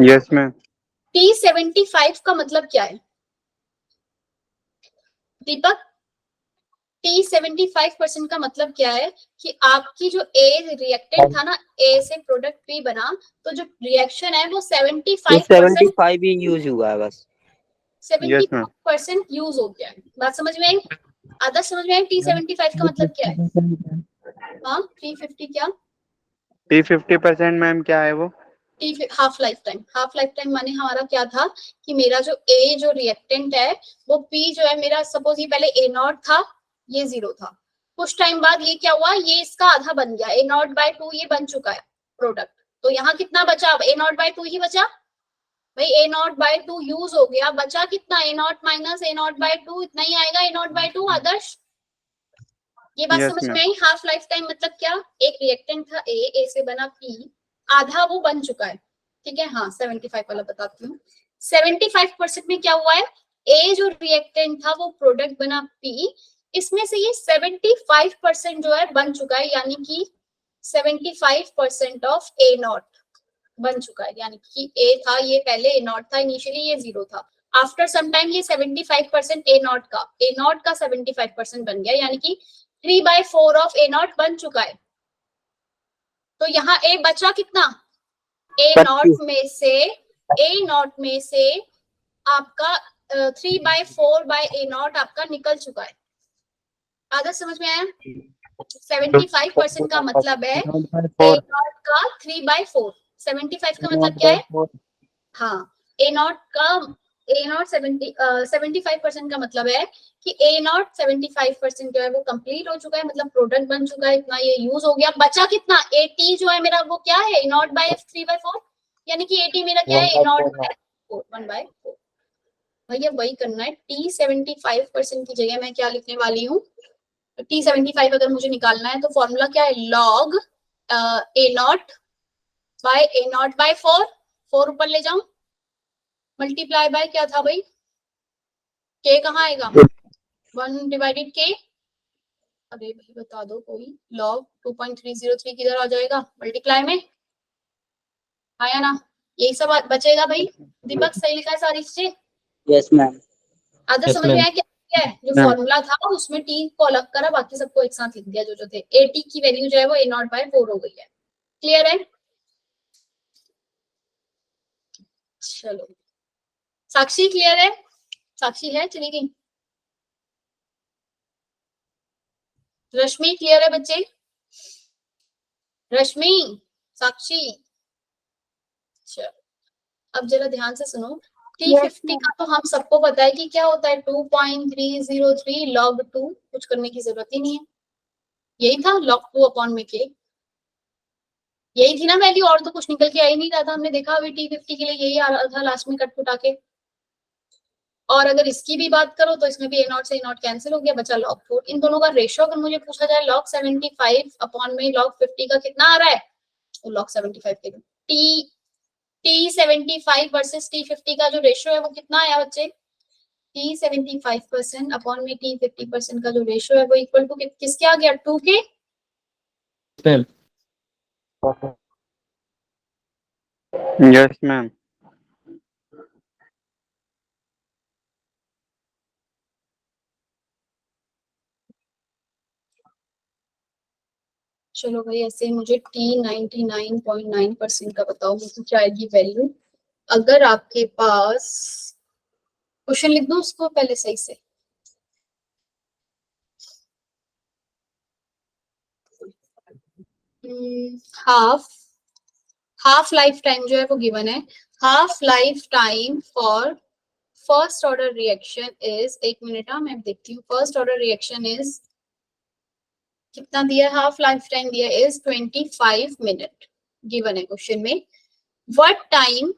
Speaker 4: Yes ma'am.
Speaker 1: t 75 का मतलब क्या है? दीपक, t 75% का मतलब क्या है कि आपकी जो A रिएक्टेंट था ना, A से प्रोडक्ट P बना, तो जो रिएक्शन है वो 75%
Speaker 2: ही यूज हुआ है बस।
Speaker 1: 75% यूज हो गया है। बात समझ में आई? आदर्श समझ में आई? t 75 का मतलब क्या है? हाँ, t50 क्या?
Speaker 4: T50% मैम क्या है वो?
Speaker 1: Half life time. Half life time माने हमारा क्या था कि मेरा जो A जो रिएक्टेंट है वो P जो है मेरा, सपोज ये पहले A0 था, ये 0 था, कुछ टाइम बाद ये क्या हुआ, ये इसका आधा बन गया, A0/2 ये बन चुका है प्रोडक्ट। तो यहाँ कितना बचा? अब A0/2 ही बचा भाई, A0/2 यूज हो गया, बचा कितना? A0 - A0/2 इतना ही आएगा, A0/2। आदर्श ये बात समझ में आई? हाफ लाइफ टाइम मतलब क्या, एक रिएक्टेंट था A से बना P, आधा वो बन चुका है। ठीक है, हाँ 75 वाला बताती हूँ। 75% में क्या हुआ है, A जो रिएक्टेंट था वो प्रोडक्ट बना P, इसमें से ये 75% जो है बन चुका है, यानी कि 75% ऑफ A0 बन चुका है। यानी कि A था, ये पहले A0 था, इनिशियली ये 0 था, आफ्टर सम टाइम ये 75% A0 का 75% बन गया, यानी कि 3/4 ऑफ A0 बन चुका है। तो यहाँ A बचा कितना? A0 में से आपका 3/4 आपका निकल चुका है। आदर्श समझ में आया? 75% का मतलब है A0 का 3/4। 75 का मतलब क्या है? हाँ, A0 75% का मतलब है कि A0 75% जो है वो कंप्लीट हो चुका है, मतलब प्रोडक्ट बन चुका है, इतना ये यूज हो गया। बचा कितना? AT जो है मेरा वो क्या है? A0/3/4, यानी कि AT मेरा क्या है? A0 है, 4, 1/4। भैया वही करना है। T75% की जगह मैं क्या लिखने वाली हूँ, T75 अगर मुझे निकालना है तो फॉर्मूला क्या है, log A0/A0/4, 4 ऊपर ले जाऊं, मल्टीप्लाई बाय क्या था भाई, K कहाँ आएगा, 1/K। अरे भाई बता दो कोई, log 2.303 किधर आ जाएगा, मल्टीप्लाई में आया ना, यही सब बचेगा भाई। दीपक सही लिखा है सारी चीजें,
Speaker 3: यस मैम।
Speaker 1: आदर
Speaker 3: Yes,
Speaker 1: समझ में
Speaker 3: ma'am.
Speaker 1: आया क्या है, जो
Speaker 3: Ma'am.
Speaker 1: फॉर्मूला था उसमें टी को अलग करा, बाकी सबको एक साथ लिख दिया जो जो थे। एटी की वैल्यू जो है वो A0/4 हो गई है। क्लियर है, चलो साक्षी क्लियर है, साक्षी है चली गई, रश्मि क्लियर है बच्चे, रश्मि, साक्षी, चलो अब जरा ध्यान से सुनो। T50 का तो हम सबको पता है कि क्या होता है, 2.303 log 2, कुछ करने की जरूरत ही नहीं है, यही था log 2/K, यही थी ना वैल्यू, और तो कुछ निकल के आ ही नहीं रहा था, हमने देखा अभी T50 के लिए यही आ रहा था लास्ट में कट कुटा के। और अगर इसकी भी बात करो तो इसमें भी A0 से A0 कैंसिल हो गया, बचा log 4। इन दोनों का रेशियो अगर मुझे पूछा जाए log 75 log 50 का कितना आ रहा है, तो log 75 के T75 वर्सेस T50 का जो रेशियो है वो कितना आया बच्चे, T75% T50% का जो रेशियो है वो इक्वल टू किसके आ गया, 2 के।
Speaker 3: Ma'am.
Speaker 4: Yes ma'am.
Speaker 1: चलो भाई ऐसे मुझे T99.9% का बताओ, मुझे क्या आएगी वैल्यू, अगर आपके पास, क्वेश्चन लिख दो उसको पहले सही से, हाफ लाइफ टाइम जो है वो गिवन है, half life time for first order reaction is, एक मिनट मैं देखती हूँ, फर्स्ट ऑर्डर रिएक्शन इज कितना दिया, हाफ लाइफ टाइम दिया इज 25 मिनट गिवन है क्वेश्चन में। what time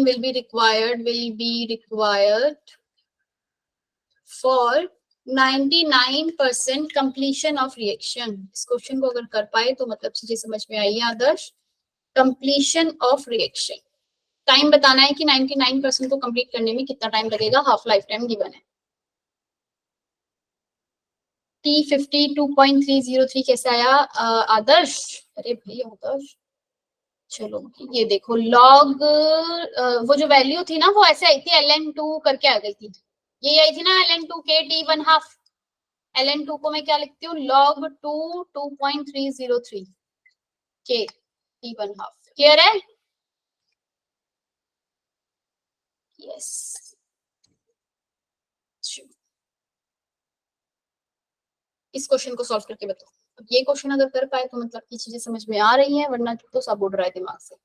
Speaker 1: will be required for 99% completion of reaction। इस क्वेश्चन को अगर कर पाए तो मतलब चीजें समझ में आई है आदर्श। कंप्लीशन ऑफ रिएक्शन, टाइम बताना है कि 99% को कंप्लीट करने में कितना टाइम लगेगा, हाफ लाइफ टाइम गिवन है। T50 2.303 कैसे आया आदर्श, अरे भाई आदर्श, चलो ये देखो लॉग, वो जो वैल्यू थी ना वो ऐसे आई थी, ln2 करके आ गई थी, ये आई थी ना ln2 के T1/2, ln2 को मैं क्या लिखती हूँ, log 2 2.303 के T1/2। क्लियर है, यस। इस क्वेश्चन को सॉल्व करके बताओ, अब ये क्वेश्चन अगर कर पाए तो मतलब की चीजें समझ में आ रही हैं, वरना तो सब उड़ रहा है दिमाग से।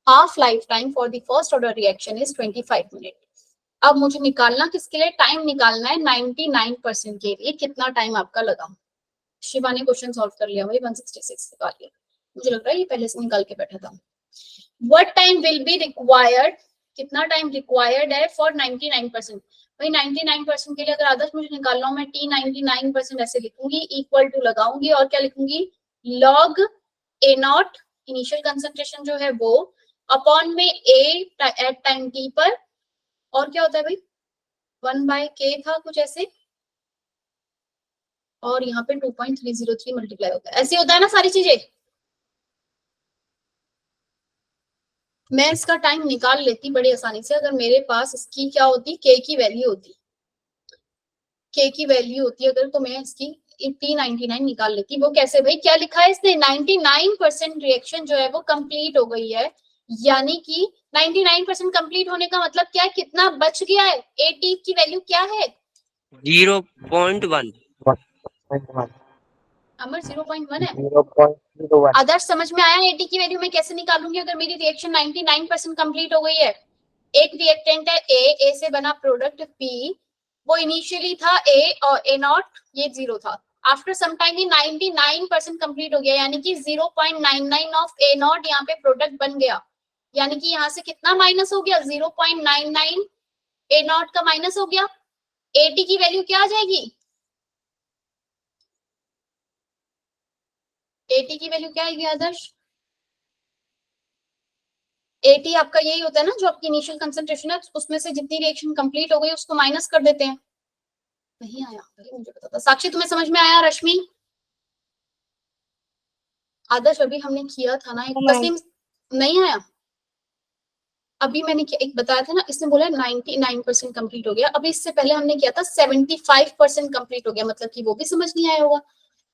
Speaker 1: Half life time for the first order reaction is 25 minute. अब मुझे निकालना किसके लिए, टाइम निकालना है 99% के लिए, कितना टाइम आपका लगा। शिवा ने क्वेश्चन सॉल्व कर लिया भाई, 166 निकाल लिया, मुझे लग रहा है ये पहले से निकाल के बैठा था। What time will be required, कितना टाइम रिक्वायर्ड है फॉर 99%, भाई 99% के लिए अगर आदर्श मुझे निकालना हो, मैं T99% ऐसे लिखूंगी, इक्वल टू लगाऊंगी और क्या लिखूंगी, log A0 इनिशियल कंसंट्रेशन जो है वो, अपॉन में A एट टाइम T पर, और क्या होता है भाई 1/K था कुछ ऐसे, और यहाँ पे 2.303 मल्टीप्लाई होता है, ऐसे होता है ना सारी चीजें। मैं इसका टाइम निकाल लेती बड़ी आसानी से, अगर मेरे पास इसकी क्या होती, K की वैल्यू होती, K की वैल्यू होती अगर, तो मैं इसकी T99 निकाल लेती। वो कैसे भाई, क्या लिखा है इसने, 99% रिएक्शन जो है वो कंप्लीट हो गई है, यानी कि 99% कंप्लीट होने का मतलब क्या है, कितना बच गया है, AT की वैल्यू क्या है,
Speaker 2: 0.1।
Speaker 1: अमर 0.1 है।
Speaker 3: 0.01।
Speaker 1: आदर्श समझ में आया, AT की वैल्यू मैं कैसे निकालूंगी अगर मेरी रिएक्शन 99% कंप्लीट हो गई है। एक रिएक्टेंट है A से बना प्रोडक्ट P, वो इनिशियली था A और A0 ये 0 था, आफ्टर सम टाइम ये 99% कंप्लीट हो गया, यानी कि 0.99 ऑफ A0 यहाँ पे प्रोडक्ट बन गया, यानी कि यहाँ से कितना माइनस हो गया, 0.99 ए नॉट का माइनस हो गया। एटी की वैल्यू क्या आ जाएगी, एटी की वैल्यू क्या आएगी आदर्श, एटी आपका यही होता है ना, जो आपकी इनिशियल कंसंट्रेशन है उसमें से जितनी रिएक्शन कंप्लीट हो गई उसको माइनस कर देते हैं। नहीं आया, मुझे पता था। साक्षी तुम्हें समझ में आया, रश्मि, आदर्श अभी हमने किया था ना एक, तस्लीम नहीं आया, अभी मैंने एक बताया था ना, इसने बोला 99% कंप्लीट हो गया, अभी इससे पहले हमने किया था 75% कंप्लीट हो गया, मतलब कि वो भी समझ नहीं आया होगा।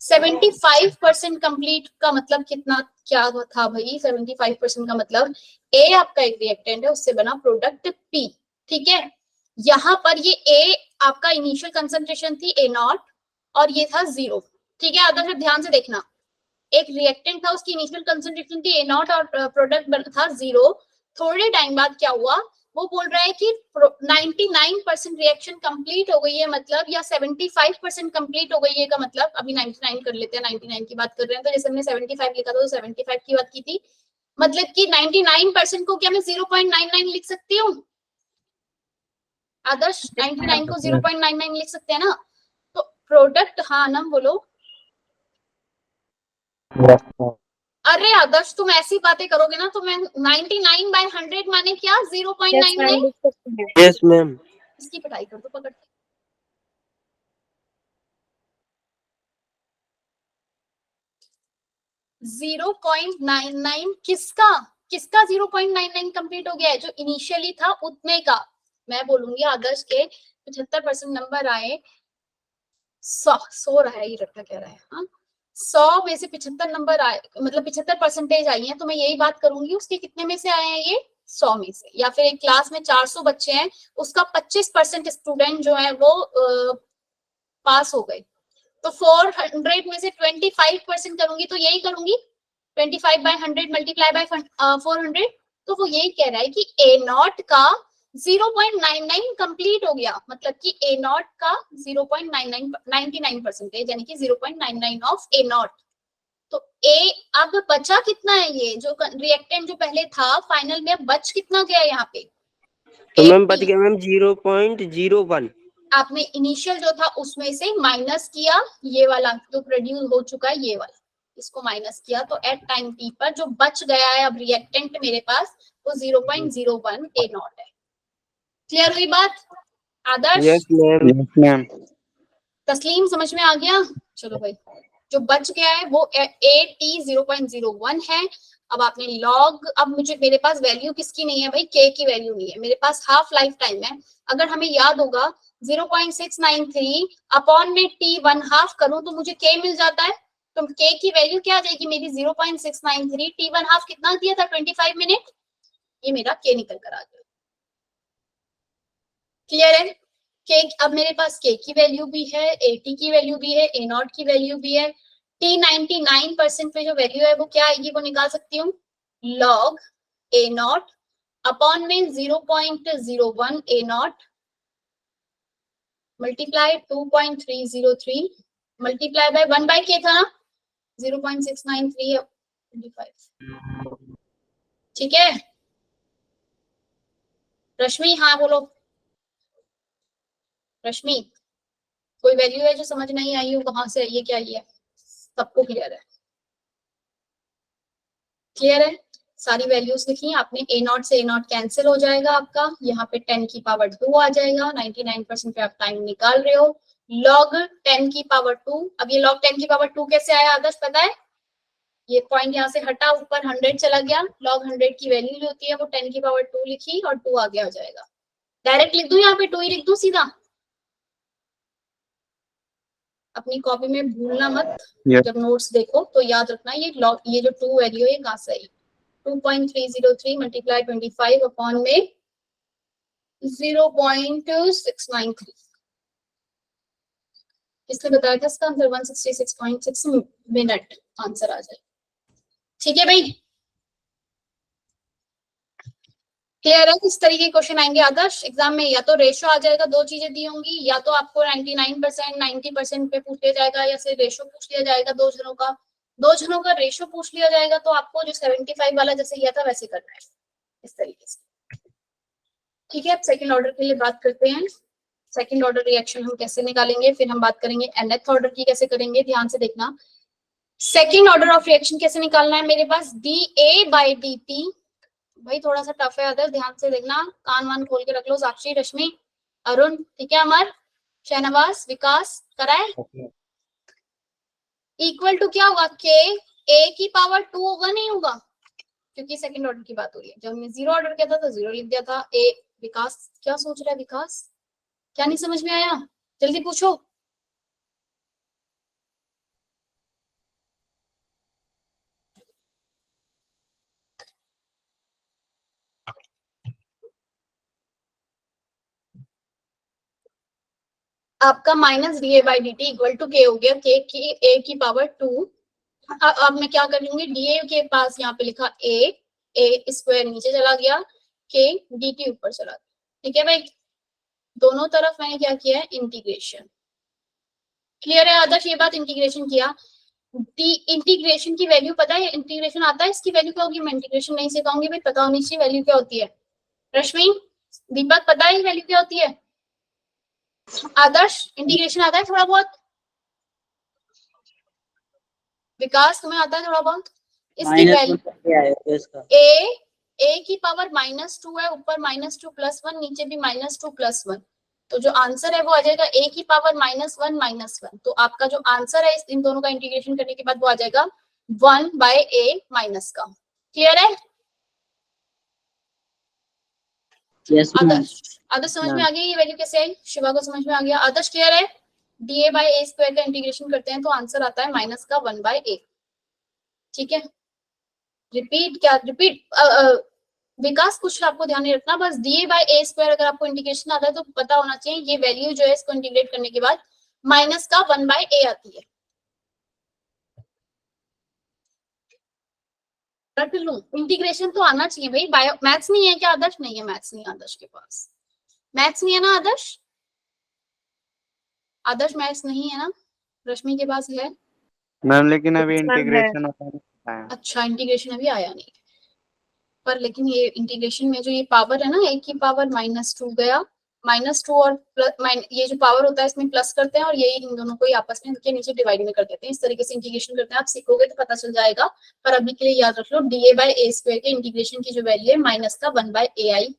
Speaker 1: 75% कंप्लीट का मतलब कितना क्या था भाई, 75% का मतलब ए आपका एक रिएक्टेंट है, उससे बना प्रोडक्ट पी, ठीक है। यहाँ पर ये ए आपका इनिशियल कंसंट्रेशन थी ए नॉट और ये था 0, ठीक है। आदर्श ध्यान से देखना, एक रिएक्टेंट था उसकी इनिशियल कंसंट्रेशन थी ए नॉट और प्रोडक्ट था 0। थोड़े टाइम बाद क्या हुआ, वो बोल रहा है कि 99% रिएक्शन कंप्लीट हो गई है, मतलब या 75% कंप्लीट हो गई है का मतलब, अभी 99 कर लेते हैं, 99 की बात कर रहे हैं, तो जैसे हमने 75 लिखा था तो 75 की बात की थी, मतलब कि 99% को क्या मैं 0.99 लिख सकती हूँ आदर्श, 99 को 0.99 लिख सकते हैं ना। तो प्रोडक्ट, हाँ ना बोलो, अरे आदर्श तुम ऐसी बातें करोगे ना तो मैं 99/100 माने क्या 0.99।
Speaker 2: Yes ma'am.
Speaker 1: इसकी पढ़ाई कर दो पकड़ के। जीरो पॉइंट नाइन नाइन किसका, किसका 0.99 कंप्लीट हो गया है, जो इनिशियली था उतने का। मैं बोलूंगी आदर्श के 75% नंबर आए, 100 रहा है, ये रखा कह रहा है, हाँ 100 में से 75 नंबर आए, मतलब 75% आई है, तो मैं यही बात करूंगी उसके कितने में से आए हैं ये 100 में से। या फिर एक क्लास में 400 बच्चे हैं, उसका 25% स्टूडेंट जो है वो पास हो गए, तो 400 में से 25% करूंगी तो यही करूंगी 25/100 मल्टीप्लाई बाय 400, तो वो यही कह रहा है कि ए नॉट का 0.99 कंप्लीट हो गया, मतलब कि ए नॉट का 0.99 यानी कि 0.99 ऑफ ए नॉट। तो ए अब बचा कितना है, ये जो रिएक्टेंट जो पहले था फाइनल में बच कितना गया यहाँ पे,
Speaker 2: तो मैम बच गया मैम 0.01।
Speaker 1: आपने इनिशियल जो था उसमें से माइनस किया, ये वाला जो प्रोड्यूस हो चुका है ये वाला, इसको माइनस किया, तो एट टाइम टी पर जो बच गया है अब रिएक्टेंट मेरे पास वो 0.01 ए नॉट है। क्लियर हुई बात Adarsh?
Speaker 2: Yes ma'am.
Speaker 4: Yes ma'am.
Speaker 1: Taslim समझ में आ गया? चलो भाई, जो बच गया है वो ए टी 0.01 है। अब आपने लॉग, अब मुझे मेरे पास वैल्यू किसकी नहीं है भाई, के की वैल्यू नहीं है मेरे पास, हाफ लाइफ टाइम है। अगर हमें याद होगा 0.693 अपॉन में टी 1/2 करूं तो मुझे के मिल जाता है, तो के की वैल्यू क्या आ जाएगी मेरी 0.693, टी 1/2 कितना दिया था 25 मिनट, ये मेरा के निकल कर आ गया। क्लियर है? के अब मेरे पास के की वैल्यू भी है, एटी की वैल्यू भी है, ए नॉट की वैल्यू भी है, टी 99% पे जो वैल्यू है वो क्या आएगी, वो निकाल सकती हूँ लॉग ए नॉट अपॉन में 0.01 a naught multiply 2.303 multiply by 1/k था ना, 0.693 25, ठीक है रश्मि? हाँ बोलो रश्मि, कोई वैल्यू है जो समझ नहीं आई हो, कहाँ से आई है, क्या ये है, सबको क्लियर है? क्लियर है? सारी वैल्यूज लिखी आपने, ए नॉट से ए नॉट कैंसिल हो जाएगा आपका, यहाँ पे 10 की पावर 2 आ जाएगा, 99% पे आप टाइम निकाल रहे हो, लॉग 10 की पावर 2। अब ये लॉग 10 की पावर 2 कैसे आया आदर्श पता है? ये पॉइंट यहाँ से हटा, ऊपर 100 चला गया, लॉग 100 की वैल्यू जो होती है वो 10 की पावर 2 लिखी और 2 आगे आ जाएगा। डायरेक्ट लिख दूं, यहाँ पे 2 ही लिख दूं सीधा, अपनी कॉपी में भूलना मत, जब नोट्स देखो तो याद रखना ये लॉग, ये जो 2 वैल्यू है कहाँ से आई, 2.303 मल्टीप्लाई 25 अपॉन में 0.693, किसने बताया था इसका आंसर 166.6 मिनट आंसर आ जाए। ठीक है भाई, क्लियर है? इस तरीके के क्वेश्चन आएंगे आदर्श एग्जाम में, या तो रेशो आ जाएगा, दो चीजें दी होंगी, या तो आपको 99% 90% पे पूछ लिया जाएगा, या फिर रेशो पूछ लिया जाएगा दो जनों का, दो जनों का रेशो पूछ लिया जाएगा, तो आपको जो 75 वाला जैसे किया था वैसे करना है। इस तरीके से। ठीक है, अब सेकंड ऑर्डर के लिए बात करते हैं। सेकंड ऑर्डर रिएक्शन हम कैसे निकालेंगे, फिर हम बात करेंगे nth ऑर्डर की कैसे करेंगे। ध्यान से देखना, सेकंड ऑर्डर ऑफ रिएक्शन कैसे निकालना है। मेरे पास dA/dt, भाई थोड़ा सा टफ है अदर, ध्यान से देखना, कान वान खोल के रख लो। साक्षी, रश्मि, अरुण, ठीक है, अमर, शहनवाज, विकास, कराए। इक्वल टू क्या होगा, के ए की पावर 2 होगा, नहीं होगा, क्योंकि सेकंड ऑर्डर की बात हो रही है। जब हमने जीरो ऑर्डर किया था तो जीरो लिख दिया था। ए, विकास क्या सोच रहा है, विकास क्या नहीं समझ में आया, जल्दी पूछो। आपका माइनस dA/dt इक्वल टू के हो गया, के की ए की पावर 2। अब मैं क्या कर लूंगी, डीए के पास यहाँ पे लिखा ए स्क्वायर नीचे चला गया, के dt ऊपर चला गया। ठीक है भाई, दोनों तरफ मैंने क्या किया है, इंटीग्रेशन। क्लियर है आदर्श, ये बात, इंटीग्रेशन किया। इंटीग्रेशन की वैल्यू पता है, इंटीग्रेशन आता है, इसकी वैल्यू क्या होगी, मैं इंटीग्रेशन नहीं सिखाऊंगी भाई, पता होनी चाहिए वैल्यू क्या होती है। रश्मि, दीपक, पता है वैल्यू क्या होती है। आदर्श, इंटीग्रेशन आता है थोड़ा बहुत। विकास, तुम्हें आता है थोड़ा बहुत। इसकी वैल्यू ए की पावर -2 है, ऊपर -2 + 1, नीचे भी -2 + 1, तो जो आंसर है वो आ जाएगा ए की पावर -1 तो आपका जो आंसर है इन दोनों का इंटीग्रेशन करने के बाद वो आ जाएगा 1/a माइनस का। क्लियर है आदर्श? आदर्श समझ में आ गई ये वैल्यू कैसे आई, शिवा को समझ में आ गया, आदर्श क्लियर है। dA/a² का इंटीग्रेशन करते हैं तो आंसर आता है माइनस का 1/a। ठीक है, रिपीट क्या रिपीट, विकास कुछ आपको ध्यान नहीं रखना, बस dA/a² अगर आपको इंटीग्रेशन आता है तो पता होना चाहिए ये वैल्यू जो है इसको इंटीग्रेट करने के बाद माइनस का 1/a आती है। रट लूं, इंटीग्रेशन तो आना चाहिए भाई। बायो मैथ्स नहीं है क्या आदर्श? नहीं है, मैथ्स नहीं है आदर्श के पास, मैथ्स नहीं है ना आदर्श? आदर्श मैथ्स नहीं है ना, रश्मि के पास है
Speaker 4: मैम, लेकिन अभी इंटीग्रेशन आया।
Speaker 1: अच्छा, इंटीग्रेशन अभी आया नहीं, पर लेकिन ये इंटीग्रेशन में जो ये पावर है ना, a की पावर -2 गया, -2 और ये जो पावर होता है इसमें प्लस करते हैं और ये इन दोनों को ही आपस में के नीचे डिवाइड में कर देते हैं। इस तरीके से इंटीग्रेशन करते हैं, आप सीखोगे तो पता चल जाएगा, पर अभी के लिए याद रख लो dA/a² के इंटीग्रेशन की जो वैल्यू है माइनस का 1/a आई।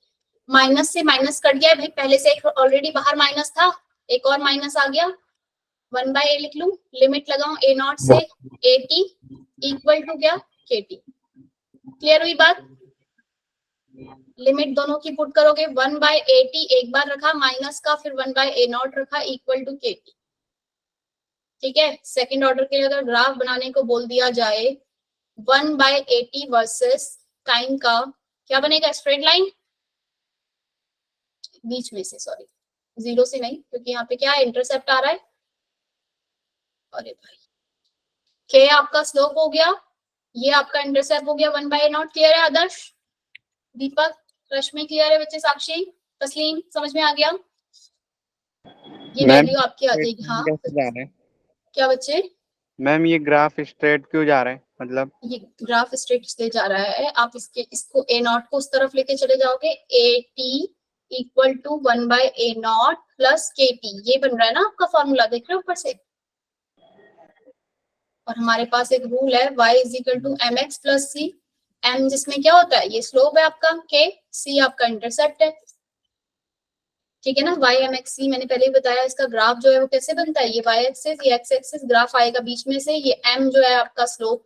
Speaker 1: माइनस से माइनस कट गया है भाई, पहले से एक ऑलरेडी बाहर माइनस था, एक और माइनस आ गया, 1/a लिख लूं, लिमिट लगाऊं a0 से at इक्वल टू क्या, kt। क्लियर हुई बात? लिमिट दोनों की पुट करोगे, 1/at एक बार रखा माइनस का, फिर 1/a0 रखा इक्वल टू kt। ठीक है, सेकंड ऑर्डर के लिए अगर ग्राफ बनाने को बोल दिया जाए 1/at वर्सेस टाइम का, क्या बनेगा, स्ट्रेट लाइन बीच में से, सॉरी जीरो से नहीं, क्योंकि यहाँ पे क्या है, इंटरसेप्ट आ रहा है। अरे भाई, के आपका स्लोप हो गया, ये आपका इंटरसेप्ट हो गया 1/a0। क्लियर है आदर्श, दीपक, रश्मि क्लियर है बच्चे, साक्षी, तस्लीम समझ में आ गया? ये वैल्यू आपकी आ जाएगी। हाँ
Speaker 4: कैसे जा रहे हैं
Speaker 1: क्या बच्चे?
Speaker 4: मैम, ये ग्राफ स्ट्रेट क्यों जा रहे हैं, मतलब?
Speaker 1: ये ग्राफ स्ट्रेट इसलिए जा रहा है, आप इसको a0 को उस तरफ लेके चले जाओगे, at equal to 1/a0 plus kt, ये बन रहा है ना आपका फॉर्मूला, देख रहे हो ऊपर से। और हमारे पास एक रूल है y equal to mx plus c, m जिसमें क्या होता है, ये स्लोप है आपका, k, c आपका इंटरसेप्ट है। ठीक है ना, y mx c मैंने पहले ही बताया, इसका ग्राफ जो है वो कैसे बनता है, ये y एक्सिस, ये x एक्सिस, ग्राफ आएगा बीच में से, ये m जो है आपका स्लोप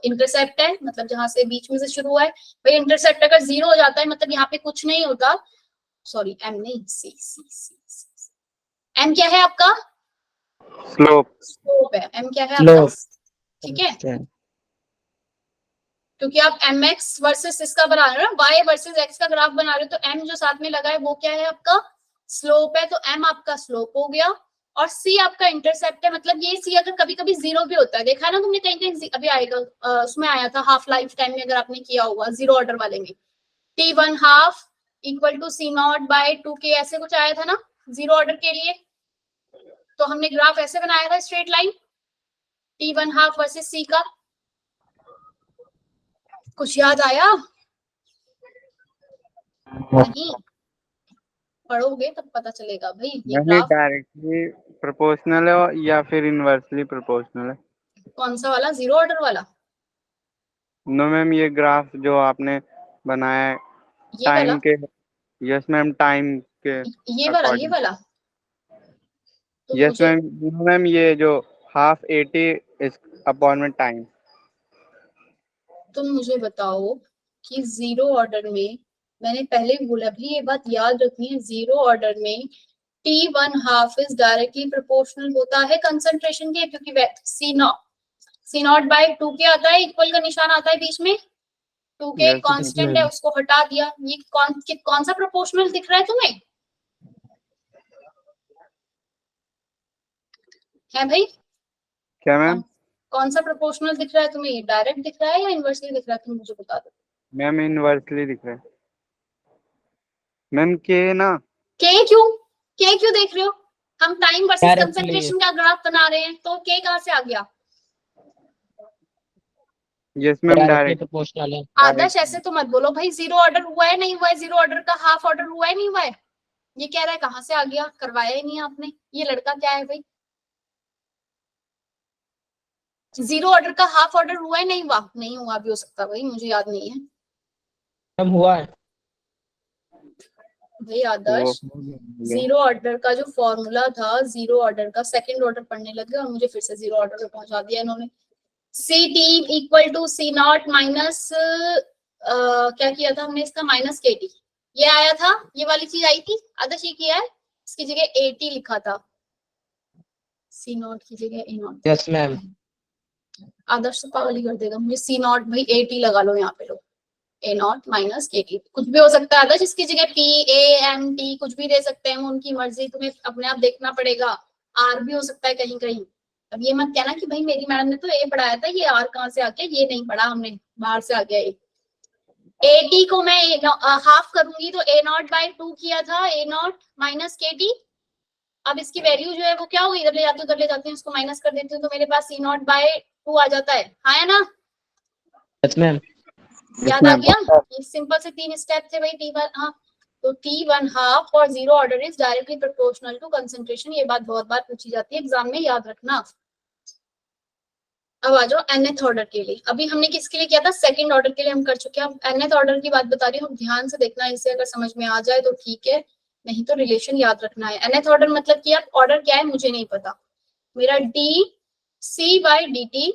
Speaker 1: इंटरसेप्ट है, मतलब जहां से बीच में से शुरू हुआ है। भाई इंटरसेप्ट अगर 0 हो जाता है मतलब यहाँ पे कुछ नहीं होता, सॉरी m नहीं, c m क्या है आपका, स्लोप है, m क्या है आपका, ठीक है, क्योंकि आप mx वर्सेस इसका बना रहे हो ना, y वर्सेस x का ग्राफ बना रहे हो, तो m जो साथ में लगा है वो क्या है आपका, स्लोप है, तो m आपका स्लोप हो गया, और c आपका इंटरसेप्ट है। मतलब ये c अगर कभी कभी 0 भी होता है, देखा है ना तुमने, कहीं कहीं अभी आएगा, उसमें आया था हाफ लाइफ टाइम में, अगर आपने किया होगा जीरो ऑर्डर वाले में, t1/2 इक्वल टू c0/2k, ऐसे कुछ आया था ना जीरो ऑर्डर के लिए, तो हमने ग्राफ ऐसे बनाया था, straight line, t1/2 versus c का। कुछ याद आया? नहीं पढ़ोगे तब पता चलेगा भाई। ये
Speaker 4: नहीं
Speaker 1: ग्राफ
Speaker 4: डायरेक्टली प्रोपोर्शनल है या फिर इनवर्सली प्रोपोर्शनल है?
Speaker 1: कौन सा वाला, जीरो ऑर्डर वाला?
Speaker 4: नो मैम, ये ग्राफ जो आपने बनाया है
Speaker 1: ये वाला,
Speaker 4: टाइम के, यस मैम, टाइम के
Speaker 1: ये वाला, ये
Speaker 4: अकॉर्डिंग।
Speaker 1: वाला। तो
Speaker 4: यस
Speaker 1: मुझे,
Speaker 4: मैम, मैम ये जो हाफ 80 इज अपॉन में टाइम।
Speaker 1: तुम मुझे बताओ कि जीरो ऑर्डर में, मैंने पहले भी बोला भी, ये बात याद रखनी है, जीरो ऑर्डर में T1/2 इज डायरेक्टली प्रोपोर्शनल होता है कंसंट्रेशन के, क्योंकि C0 बाय 2 के आता है, इक्वल का निशान आता है बीच में, 2 के
Speaker 4: यस
Speaker 1: कांस्टेंट है, उसको हटा दिया। ये कौन सा प्रोपोर्शनल दिख रहा है तुम्हें? है भाई?
Speaker 4: क्या मैम?
Speaker 1: कौन सा प्रोपोर्शनल दिख रहा है तुम्हें? ये डायरेक्ट दिख रहा है या इनवर्सली दिख रहा है, तुम मुझे बता दो।
Speaker 4: मैम इनवर्सली दिख रहा है मैम। के ना,
Speaker 1: के क्यों देख रहे हो? हम टाइम वर्सेस
Speaker 3: Directly.
Speaker 1: कंसंट्रेशन का ग्राफ बना रहे हैं, तो के कहां से आ गया?
Speaker 4: Yes ma'am
Speaker 3: directly
Speaker 4: direct.
Speaker 3: Proportional है।
Speaker 1: आदर्श ऐसे तो मत बोलो भाई, जीरो ऑर्डर हुआ है नहीं हुआ है, जीरो ऑर्डर का हाफ ऑर्डर हुआ है नहीं हुआ है, ये कह रहा है कहां से आ गया, करवाया ही नहीं आपने। ये लड़का क्या है भाई? जीरो ऑर्डर का हाफ ऑर्डर हुआ है नहीं हुआ? नहीं हुआ भी हो सकता भाई, मुझे याद नहीं है
Speaker 3: सब हुआ है।
Speaker 1: भाई। आदर्श, जीरो ऑर्डर का जो फॉर्मूला था, जीरो ऑर्डर का सेकंड ऑर्डर पढ़ने लग गए और मुझे फिर से जीरो ऑर्डर पे पहुंचा दिया इन्होंने। C T equal to C naught minus, क्या किया था हमने इसका, माइनस के टी। ये आया था, ये वाली चीज आई थी। आदर्श ये किया है, इसकी जगह ए टी लिखा था, सी नॉट की जगह a naught.
Speaker 3: Yes ma'am.
Speaker 1: Adarsh तो पागल ही कर देगा मुझे। सी नॉट भाई ए टी लगा लो यहाँ पे, लो ए नॉट माइनस के टी, कुछ भी हो सकता है आदर्श, इसकी जगह पी ए एम टी कुछ भी दे सकते हैं, उनकी मर्जी, तुम्हें अपने आप देखना पड़ेगा। आर भी हो सकता है कहीं कहीं। अब ये मत कहना कि भाई मेरी मैडम ने तो ए पढ़ाया था, ये आर कहाँ से आ गया, ये नहीं पढ़ा हमने, बाहर से आ गया ये। ए टी को मैं हाफ करूंगी तो ए नॉट बाय 2 किया था, ए नॉट माइनस के टी। अब इसकी वैल्यू जो है वो क्या होगी, इधर ले जाती हूँ, उधर ले जाती हूँ, इसको माइनस कर देती हूँ, तो मेरे पास सी नॉट बाय 2 आ जाता है। हाँ है ना?
Speaker 3: Yes ma'am.
Speaker 1: याद आ गया? ये सिंपल से 3 स्टेप थे भाई। T1, हाँ, तो T1/2 और zero order is directly proportional to concentration. ये बात बहुत बार पूछी जाती है एग्जाम में, याद रखना। अब आ जाओ nth ऑर्डर के लिए। अभी हमने किसके लिए किया था, सेकंड ऑर्डर के लिए हम कर चुके हैं। अब nth ऑर्डर की बात बता रही हूँ, ध्यान से देखना, इसे अगर समझ में आ जाए तो ठीक है, नहीं तो रिलेशन याद रखना है। nth ऑर्डर मतलब कि अब ऑर्डर क्या है मुझे नहीं पता, मेरा D C by D T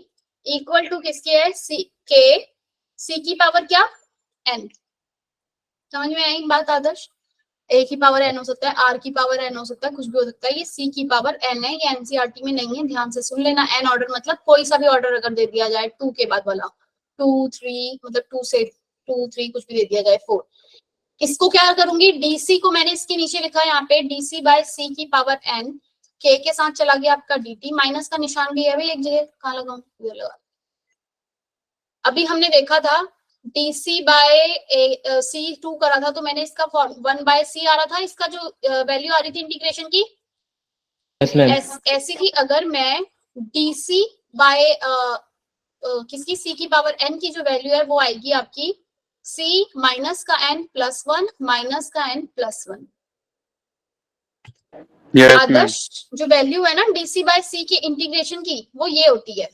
Speaker 1: equal to किसके है, सी के, सी की पावर क्या, एन। समझ में आई बात आदर्श? ए की पावर एन हो सकता है, आर की पावर एन हो सकता है, कुछ भी हो सकता है। ये सी की पावर एन है, ये एनसीईआरटी में नहीं है, ध्यान से सुन लेना। एन ऑर्डर मतलब कोई सा भी ऑर्डर अगर दे दिया जाए, 2 के बाद वाला, 2 3, मतलब 2 से 2 3 कुछ भी दे दिया जाए, 4। इसको क्या करूंगी, डीसी को मैंने इसके नीचे लिखा है यहाँ पे, डीसी बाय सी की पावर एन, के साथ चला गया आपका डीटी, माइनस का निशान भी है भाई एक जगह, कहाँ लगाऊं, ये लगा। अभी हमने देखा था डीसी बाय सी 2 करा था, तो मैंने इसका 1 बाय सी आ रहा था, इसका जो वैल्यू आ रही थी इंटीग्रेशन की।
Speaker 3: Yes ma'am.
Speaker 1: ऐसे ही अगर मैं डीसी बाय किसकी, सी की पावर एन की जो वैल्यू है वो आएगी आपकी सी माइनस का एन प्लस 1 माइनस का एन प्लस 1। आदर्श जो वैल्यू है ना डीसी बाय सी की इंटीग्रेशन की, वो ये होती है,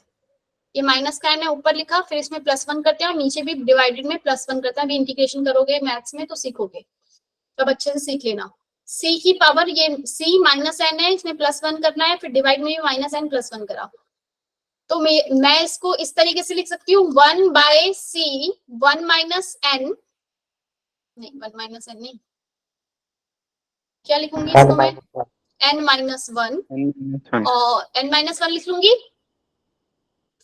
Speaker 1: ये माइनस का एन है ऊपर लिखा, फिर इसमें +1 करते हैं और नीचे भी डिवाइडेड में +1 करते हैं। अभी इंटीग्रेशन करोगे मैथ्स में तो सीखोगे, तब अच्छे से सीख लेना। सी की पावर ये सी माइनस एन है, इसमें +1 करना है, फिर डिवाइड में भी माइनस एन +1 करा, तो मैं इसको इस तरीके से लिख सकती हूँ 1 बाय सी 1 माइनस एन, नहीं 1 माइनस एन नहीं, क्या लिखूंगी इसको मैं, n माइनस 1 और n माइनस 1 लिख लूंगी।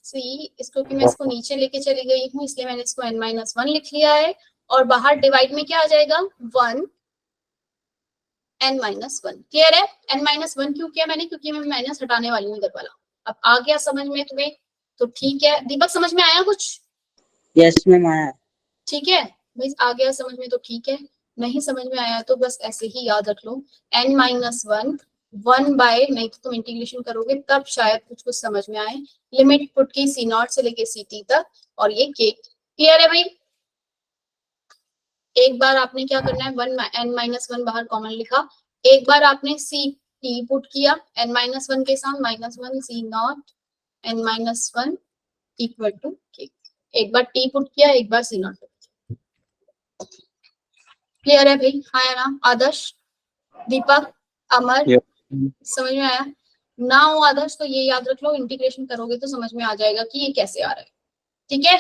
Speaker 1: सी इसको कि मैं इसको नीचे लेके चली गई हूँ, इसलिए मैंने इसको n माइनस 1 लिख लिया है, और बाहर डिवाइड में क्या आ जाएगा 1 n माइनस 1। क्लियर है? n माइनस 1 क्यों किया मैंने, क्योंकि मैं माइनस हटाने वाली हूँ इधर वाला। अब आ गया समझ में तुम्हें तो ठीक है। दीपक समझ में आया कुछ?
Speaker 3: यस मैम आया।
Speaker 1: ठीक है भाई, आ गया समझ में तो ठीक है, नहीं समझ में आया तो बस ऐसे ही याद रख लो, n माइनस 1 1 बाय, नहीं तो तुम इंटीग्रेशन करोगे तब शायद कुछ समझ में आए। लिमिट पुट की सी नॉट से लेके सी टी तक, और ये के। क्लियर है भाई? एक बार आपने क्या करना है, n-1 बाहर कॉमन लिखा, एक बार आपने ct पुट किया n-1 के साथ, -1 c0 n-1 equal to k। एक बार t पुट किया, एक बार c0। क्लियर है भाई? हाँ या ना? आदर्श, दीपक, अमर, समझ में आया ना? हो आदर्श तो ये याद रख लो, इंटीग्रेशन करोगे तो समझ में आ जाएगा कि ये कैसे आ रहा है। ठीक है,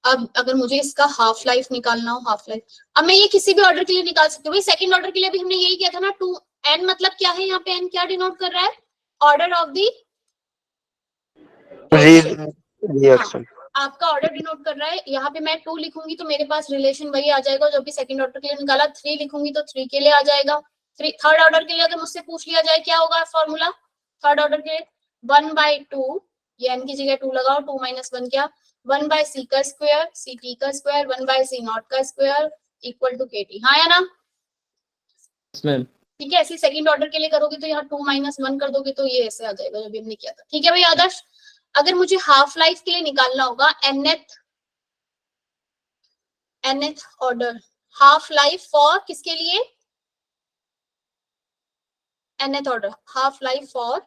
Speaker 1: अब अगर मुझे इसका हाफ लाइफ निकालना हो, हाफ लाइफ, अब मैं ये किसी भी ऑर्डर के लिए निकाल सकती हूँ। भाई सेकंड ऑर्डर के लिए भी हमने यही किया था ना, 2n मतलब क्या है यहाँ पे, n क्या डिनोट कर रहा है, ऑर्डर ऑफ दी
Speaker 4: रिएक्शन।
Speaker 1: आपका ऑर्डर डिनोट कर रहा है। यहाँ पे मैं 2 लिखूंगी तो मेरे पास रिलेशन वही आ जाएगा जो भी सेकंड ऑर्डर के लिए निकाला। 3 लिखूंगी तो 3 के लिए आ जाएगा। थर्ड ऑर्डर के लिए अगर मुझसे पूछ लिया जाए क्या होगा फॉर्मूला थर्ड ऑर्डर के, 1/2, ये n की जगह 2 लगाओ, 2 - 1 क्या, 1/c का स्क्वायर, ct का स्क्वायर, 1/c0 का स्क्वायर इक्वल टू kt। हाँ या ना? ठीक है, ऐसे सेकंड ऑर्डर के लिए करोगे तो यहाँ 2 - 1 कर दोगे तो ये ऐसे आ जाएगा जो भी हमने किया था। ठीक है भाई आदर्श, अगर मुझे हाफ लाइफ के लिए निकालना होगा nth order, half life for किसके लिए, nth order, half life for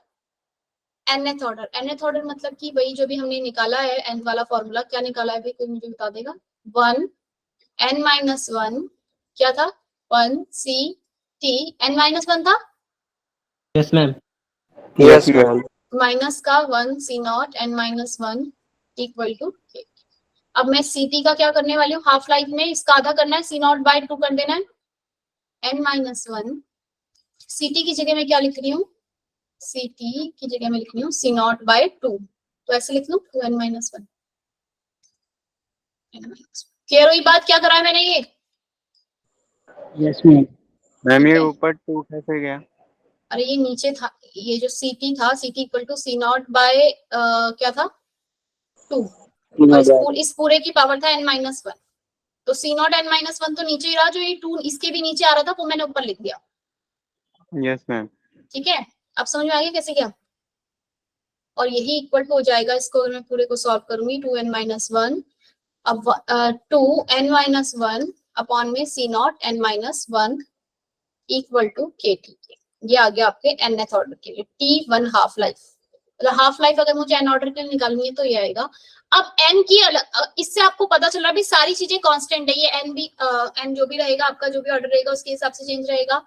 Speaker 1: nth order. nth order मतलब कि वही जो भी हमने निकाला है n वाला फॉर्मूला, क्या निकाला है भाई कोई मुझे बता देगा? 1 n-1 क्या था, 1 c t n-1 था,
Speaker 3: yes ma'am.
Speaker 4: Yes ma'am.
Speaker 1: Minus का 1 c0 n-1 equal to k। अब मैं ct का क्या करने वाली हूँ, हाफ लाइफ में इसका आधा करना है, c0/2 कर देना है, n-1 ct की जगह मैं क्या लिख रही हूँ, ct की जगह मैं लिख रही हूँ c0/2, तो ऐसे लिख लूँ 2n-1। क्लियर हुई बात, क्या करा है मैंने ये?
Speaker 3: Yes ma'am.
Speaker 4: मैम ये
Speaker 1: ठीक है।
Speaker 4: ऊपर 2 कैसे गया?
Speaker 1: अरे ये नीचे था, ये जो ct था, ct इक्वल टू c0 क्या था 2, और इस पूरे की पावर था n-1, तो c0 n-1 तो नीचे ही रहा, जो ये 2 इसके भी नीचे आ रहा था वो मैंने ऊपर लिख दिया।
Speaker 4: Yes ma'am.
Speaker 1: ठीक है, अब समझ में आ गया कैसे क्या, और यही इक्वल टू हो जाएगा, इसको अगर मैं पूरे को सॉल्व करूंगी 2n-1, अब 2n-1 अपॉन में c0 n-1 equal to kt। ये आ गया आपके nth ऑर्डर के लिए, t1 हाफ लाइफ, मतलब हाफ लाइफ अगर मुझे n ऑर्डर के लिए निकालनी है तो ये आएगा। अब n की इससे आपको पता चल रहा है सारी चीजें कांस्टेंट है, ये n भी n जो भी रहेगा आपका, जो भी ऑर्डर रहेगा उसके हिसाब से चेंज रहेगा,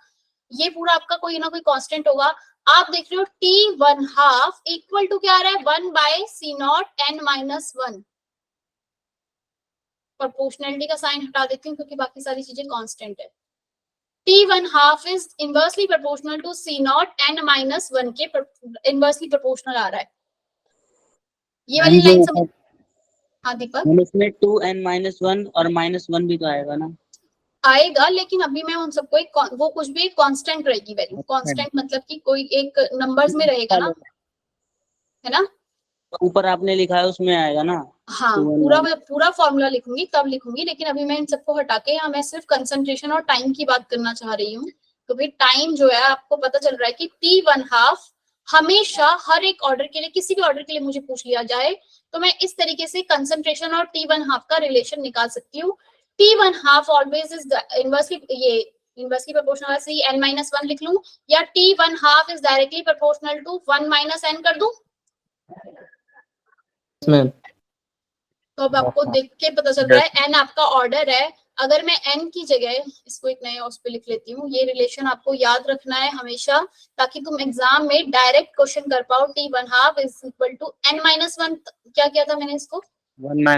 Speaker 1: ये पूरा आपका कोई ना कोई कांस्टेंट होगा। आप देख रहे हो t1 हाफ इक्वल टू क्या आ रहा है, 1/c0 n-1। प्रोपोर्शनलिटी का साइन हटा देती हूँ क्योंकि बाकी सारी चीजें कांस्टेंट है। T1 half is inversely proportional to C0 n-1 के inversely proportional आ रहा है। ये वाली लाइन समझ, हाँ दीपक
Speaker 3: हम इसमें 2n-1 और -1 भी तो आएगा ना?
Speaker 1: आएगा, लेकिन अभी मैं उन सबको एक वो कुछ भी कांस्टेंट रहेगी वैल्यू, कांस्टेंट मतलब कि कोई एक नंबर्स में रहेगा ना, है ना?
Speaker 3: ऊपर आपने लिखा है उसमें आएगा ना?
Speaker 1: हाँ, पूरा फॉर्मूला लिखूंगी तब लिखूंगी, लेकिन अभी मैं इन सबको हटा के यहाँ मैं सिर्फ कंसंट्रेशन और टाइम की बात करना चाह रही हूँ। तो फिर टाइम जो है आपको पता चल रहा है कि t1 हाफ हमेशा हर एक ऑर्डर के लिए, किसी भी ऑर्डर के लिए मुझे पूछ लिया जाए तो मैं इस तरीके से कंसंट्रेशन और t1 हाफ का रिलेशन निकाल सकती हूँ। t1 half always is inversely, ये इनवर्सली प्रोपोर्शनल से n-1 लिख लूं, या t1 half is directly proportional to 1 - n कर दूं। तो अब आपको देख के पता चल रहा है n आपका ऑर्डर है, अगर मैं n की जगह इसको एक नए उस पे लिख लेती हूँ, ये रिलेशन आपको याद रखना है हमेशा ताकि तुम एग्जाम में डायरेक्ट क्वेश्चन कर पाओ। t1 half is equal to n-1, क्या किया था मैंने इसको,
Speaker 4: 1 - n।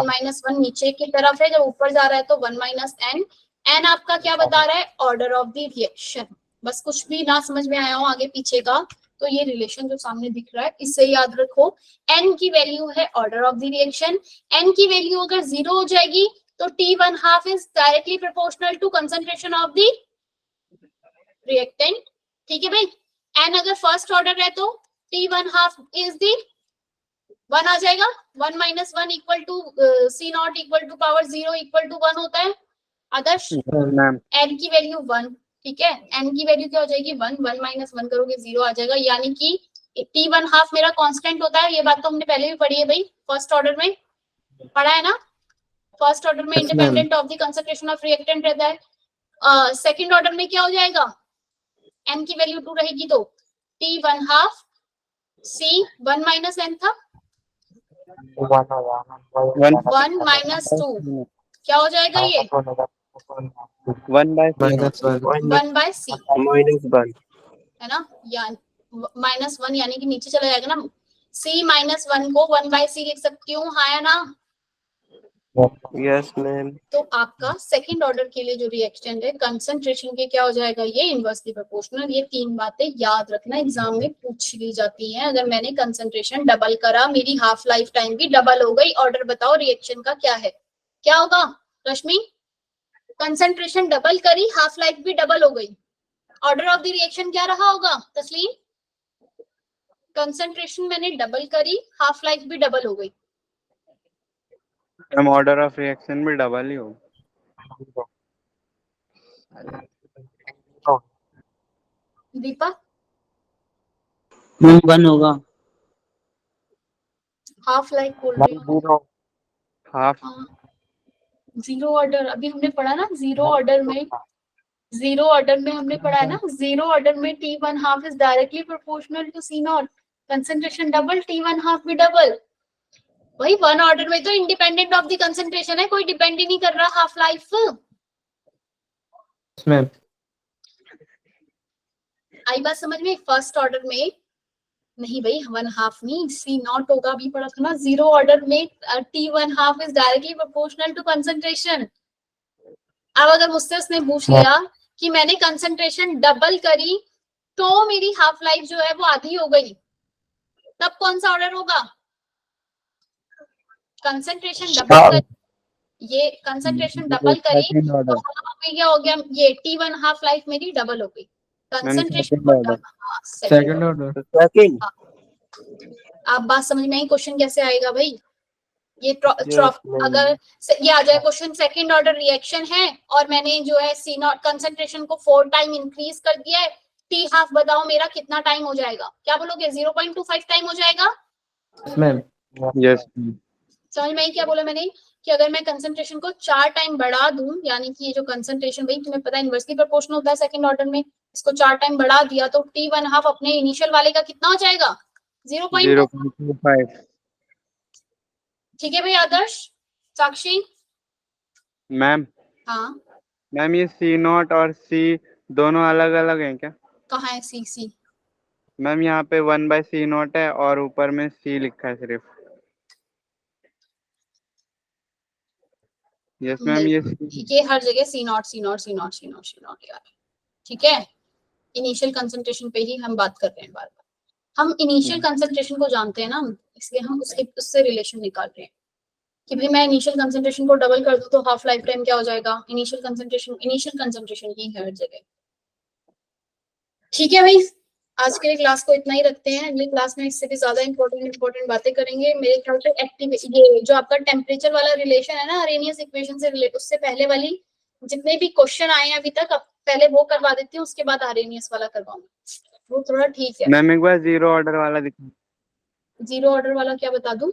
Speaker 1: 1 - n नीचे की तरफ है, जब ऊपर जा रहा है तो 1 - n। n आपका क्या बता रहा है, ऑर्डर ऑफ द रिएक्शन। बस कुछ भी ना समझ में आया हो आगे पीछे का तो ये रिलेशन जो सामने दिख रहा है इससे याद रखो, n की वैल्यू है order of the reaction. n की वैल्यू अगर 0 हो जाएगी तो t1 half is directly proportional to concentration of the reactant. ठीक है भाई, n अगर फर्स्ट ऑर्डर है तो t1 हाफ इज द 1 आ जाएगा, 1 - 1 equal to c0 equal to power 0 equal to 1 होता है आदर्श।
Speaker 4: मैम
Speaker 1: n की वैल्यू 1, ठीक है, n की वैल्यू क्या हो जाएगी 1, 1 - 1 करोगे 0 आ जाएगा, यानी कि T1/2 मेरा कांस्टेंट होता है, ये बात तो हमने पहले भी पढ़ी है भाई, फर्स्ट ऑर्डर में पढ़ा है ना। फर्स्ट ऑर्डर में independent of the concentration of reactant रहता है। सेकंड ऑर्डर में क्या हो जाएगा, n की वैल्यू 2 रहेगी तो T1/2 C 1 माइनस n था 1 माइनस 2, क्या हो जाएगा ये 1 बाय C
Speaker 2: -1
Speaker 1: है ना, या -1 यानी कि नीचे चला जाएगा ना, C -1 को 1 बाय C लिख सकती हूँ, हाँ या ना।
Speaker 2: Yes ma'am.
Speaker 1: तो आपका सेकंड ऑर्डर के लिए जो रिएक्शन है कंसंट्रेशन के क्या हो जाएगा, ये इनवर्सली प्रोपोर्शनल। ये 3 बातें याद रखना, एग्जाम में पूछ ली जाती हैं। अगर मैंने कंसंट्रेशन डबल करा, मेरी हाफ लाइफ टाइम भी डबल हो गई, ऑर्डर बताओ रिएक्शन का क्या है, क्या होगा रश्मि। कंसंट्रेशन डबल करी, हाफ लाइफ भी डबल हो गई, ऑर्डर ऑफ द रिएक्शन क्या रहा होगा तस्लीम। कंसंट्रेशन मैंने डबल करी, हाफ लाइफ भी डबल हो गई।
Speaker 4: मैम ऑर्डर ऑफ रिएक्शन भी डबल ही हो।
Speaker 1: दीपा
Speaker 3: 1 होगा।
Speaker 1: हाफ लाइफ बोल रही हूँ।
Speaker 4: हाफ
Speaker 1: जीरो ऑर्डर अभी हमने पढ़ा ना, जीरो ऑर्डर में हमने पढ़ा है ना, जीरो ऑर्डर में T1/2 is directly proportional to C0, concentration double T1/2 भी डबल। वही 1 ऑर्डर में तो इंडिपेंडेंट ऑफ द कंसंट्रेशन है, कोई डिपेंड ही नहीं कर रहा हाफ लाइफ।
Speaker 2: मैम
Speaker 1: आई बात समझ में। फर्स्ट ऑर्डर में नहीं भाई, 1/2 नहीं, C0 होगा, अभी पढ़ा था ना। जीरो ऑर्डर में T1/2 is directly proportional to concentration. अब अगर मुझसे उसने पूछ लिया कि मैंने कंसंट्रेशन डबल करी तो मेरी हाफ लाइफ जो है वो आधी हो गई, तब कौन सा ऑर्डर होगा। कंसंट्रेशन डबल करी, ये कंसंट्रेशन डबल करी तो क्या हो गया, ये T1/2 लाइफ मेरी डबल हो गई। Concentration
Speaker 2: second order second.
Speaker 1: आप बात समझ में आई, क्वेश्चन कैसे आएगा भाई। ये अगर ये आ जाए क्वेश्चन, सेकंड ऑर्डर रिएक्शन है और मैंने जो है C0 कंसंट्रेशन को 4 टाइम इंक्रीज कर दिया है, T1/2 बताओ मेरा कितना टाइम हो जाएगा, क्या बोलोगे 0.25 टाइम हो जाएगा।
Speaker 2: मैम
Speaker 4: यस
Speaker 1: समझ में आई क्या बोला मैंने, कि अगर मैं कंसंट्रेशन को 4 टाइम बढ़ा दूं, यानी कि ये जो कंसंट्रेशन भाई तुम्हें पता है इनवर्सली प्रोपोर्शनल होता है सेकंड ऑर्डर में, इसको 4 टाइम बढ़ा दिया तो T1/2 अपने इनिशियल वाले का कितना हो जाएगा 0.25।
Speaker 4: 0.25।
Speaker 1: ठीक है भाई आदर्श, साक्षी।
Speaker 4: मैम
Speaker 1: हाँ
Speaker 4: मैम ये C0 और C दोनों अलग अलग हैं क्या।
Speaker 1: कहाँ है C
Speaker 4: मैम यहाँ पे 1/C0 है और ऊपर में C लिखा है सिर्फ। यस मैम
Speaker 1: ये हर जगह C0 यार, ठीक है। इनिशियल कंसंट्रेशन पे ही हम बात कर रहे हैं बार बार, हम इनिशियल कंसंट्रेशन को जानते हैं ना, इसलिए हम उससे रिलेशन निकाल रहे हैं कि भाई मैं इनिशियल कंसंट्रेशन को डबल कर दूं तो हाफ लाइफ टाइम क्या हो जाएगा। इनिशियल कंसंट्रेशन ही है हर जगह। ठीक है भाई, आज के लिए क्लास को इतना ही रखते हैं, अगली क्लास में इससे भी ज्यादा इंपॉर्टेंट बातें करेंगे मेरे ख्याल से। ये जो आपका टेम्परेचर वाला रिलेशन है ना अरेनियस इक्वेशन से रिलेट, उससे पहले वाली जितने भी क्वेश्चन आए हैं अभी तक, अब पहले वो करवा देती हूँ, उसके बाद अरेनियस वाला करवाऊंगी, वो थोड़ा ठीक है।
Speaker 4: मैम एक बार जीरो ऑर्डर वाला दिखा।
Speaker 1: जीरो ऑर्डर वाला क्या बता दूं,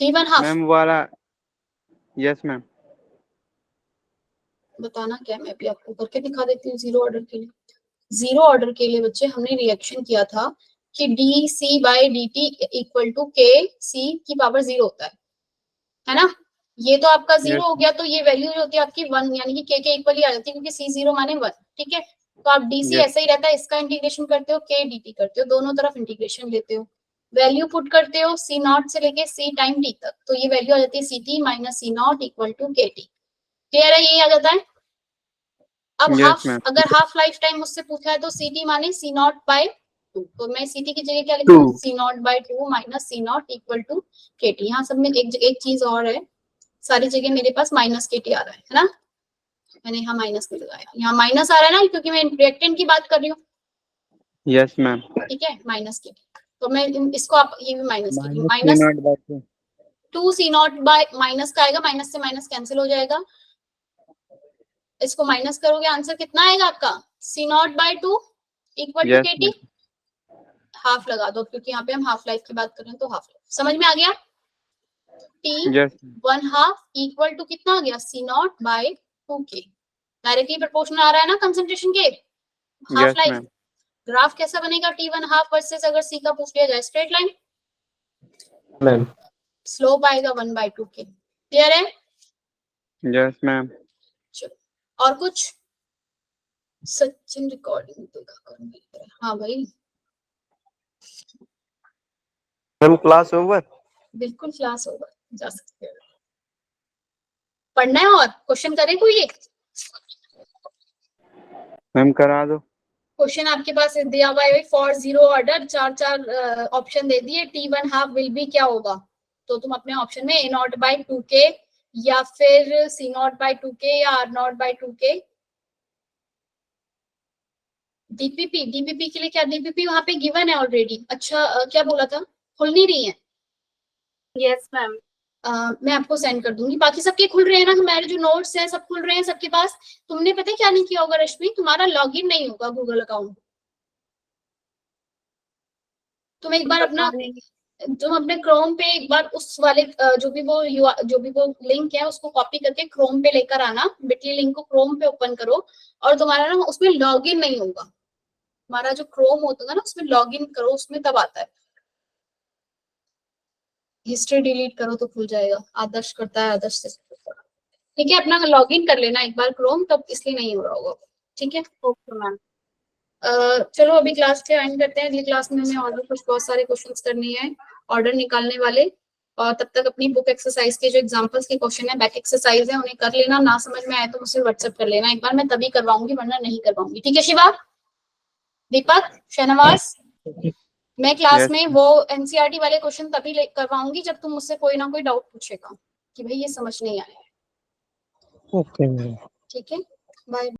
Speaker 1: T1/2
Speaker 4: मैम वाला यस मैम।
Speaker 1: बताना क्या, मैं भी आपको करके दिखा देती हूँ। जीरो ऑर्डर के लिए बच्चे हमने रिएक्शन किया था कि dC/dt इक्वल टू K(C)⁻0 होता है ना। ये तो आपका 0 हो गया, तो ये वैल्यू जो होती है आपकी 1, यानी कि K के इक्वल ही आ जाती है, क्योंकि C0 माने 1। ठीक है, तो आप DC ऐसा ही रहता है, इसका इंटीग्रेशन करते हो, K dt करते हो, दोनों तरफ इंटीग्रेशन लेते हो, वैल्यू पुट करते हो C0 से लेके C टाइम t तक, तो ये वैल्यू आ जाती है CT minus C0 equal to KT। Clear है, यही आ जाता है। अब अगर हाफ लाइफ टाइम मुझसे पूछा है तो CT माने C0/2, तो मैं CT की जगह क्या लिखूं, C0/2 minus C0 equal to KT। यहाँ सब में एक चीज और है, सारी जगह मेरे पास माइनस KT आ रहा है ना, मैंने यहाँ माइनस में लगाया, यहाँ माइनस आ रहा है ना क्योंकि मैं रिएक्टेंट की बात कर रही हूँ।
Speaker 4: Yes ma'am.
Speaker 1: ठीक है, माइनस KT, तो मैं इसको आप ये भी minus minus 2 C0 bye minus का आएगा, माइनस से माइनस कैंसिल हो जाएगा, इसको माइनस करोगे आंसर कितना आएगा आपका C0/2 equal to KT half लगा दो, क्योंकि यहाँ पे हम हाफ लाइफ की बात कर रहे हैं, तो हाफ लाइफ। समझ में आ गया? टी
Speaker 4: यस
Speaker 1: 1/2 इक्वल टू कितना आ गया, C0/2K। डायरेक्टली प्रोपोर्शनल आ रहा है ना कंसंट्रेशन के। Half
Speaker 4: yes
Speaker 1: life
Speaker 4: ma'am
Speaker 1: graph कैसा बनेगा T1/2 वर्सेस अगर C का पूछ लिया जाए, स्ट्रेट लाइन।
Speaker 5: मैम
Speaker 1: स्लोप आएगा 1/2K। क्लियर है?
Speaker 4: यस मैम
Speaker 1: चलो और कुछ? सचिन रिकॉर्डिंग देखा कर। हाँ भाई
Speaker 5: मैम क्लास ओवर।
Speaker 1: बिल्कुल क्लास होगा, जा सकते हैं। पढ़ना है और क्वेश्चन करें कोई? एक
Speaker 4: मैम करा दो।
Speaker 1: क्वेश्चन आपके पास दिया हुआ है फॉर जीरो ऑर्डर, चार ऑप्शन दे दिए। T1/2 विल बी क्या होगा, तो तुम अपने ऑप्शन में A0/2K या फिर C0/2K या R0/2K। डीपीपी के लिए क्या, डीपीपी वहां पे गिवन है ऑलरेडी। अच्छा क्या बोला था, खुल नहीं रही है?
Speaker 6: Yes ma'am.
Speaker 1: मैं आपको सेंड कर दूंगी। बाकी सबके खुल रहे हैं ना, हमारे जो नोट्स हैं सब खुल रहे हैं सबके पास। तुमने पता है क्या नहीं किया होगा रश्मि, तुम्हारा लॉगिन नहीं होगा गूगल अकाउंट। तुम एक बार अपना, तुम अपने क्रोम पे एक बार उस वाले जो भी वो लिंक है उसको कॉपी करके क्रोम पे लेकर आना। बिटली लिंक को क्रोम पे ओपन करो और तुम्हारा ना उसमें लॉगिन नहीं होगा। हमारा जो क्रोम होता है ना उसमें लॉगिन करो, उसमें तब आता है। हिस्ट्री डिलीट करो तो खुल जाएगा। आदर्श करता है, आदर्श से ठीक है। अपना लॉगिन कर लेना एक बार क्रोम, तब इसलिए नहीं हो रहा होगा। ठीक है
Speaker 6: ओके मैम।
Speaker 1: चलो अभी क्लास के एंड करते हैं। अगली क्लास में हमें और भी कुछ बहुत सारे क्वेश्चंस करने हैं, ऑर्डर निकालने वाले। और तब तक अपनी बुक एक्सरसाइज के जो एग्जांपल्स के क्वेश्चन है, बैक एक्सरसाइज है, उन्हें कर लेना। ना समझ में आए तो मुझसे व्हाट्सएप कर लेना एक बार, मैं तभी करवाऊंगी वरना नहीं करवाऊंगी। ठीक है शिवा, दीपक, शहनवाज, मैं क्लास
Speaker 4: Yes.
Speaker 1: में वो एनसीईआरटी वाले क्वेश्चन तभी करवाऊंगी जब तुम मुझसे कोई ना कोई डाउट पूछेगा कि भाई ये समझ नहीं आया।
Speaker 5: Okay ma'am.
Speaker 1: ठीक है, बाय।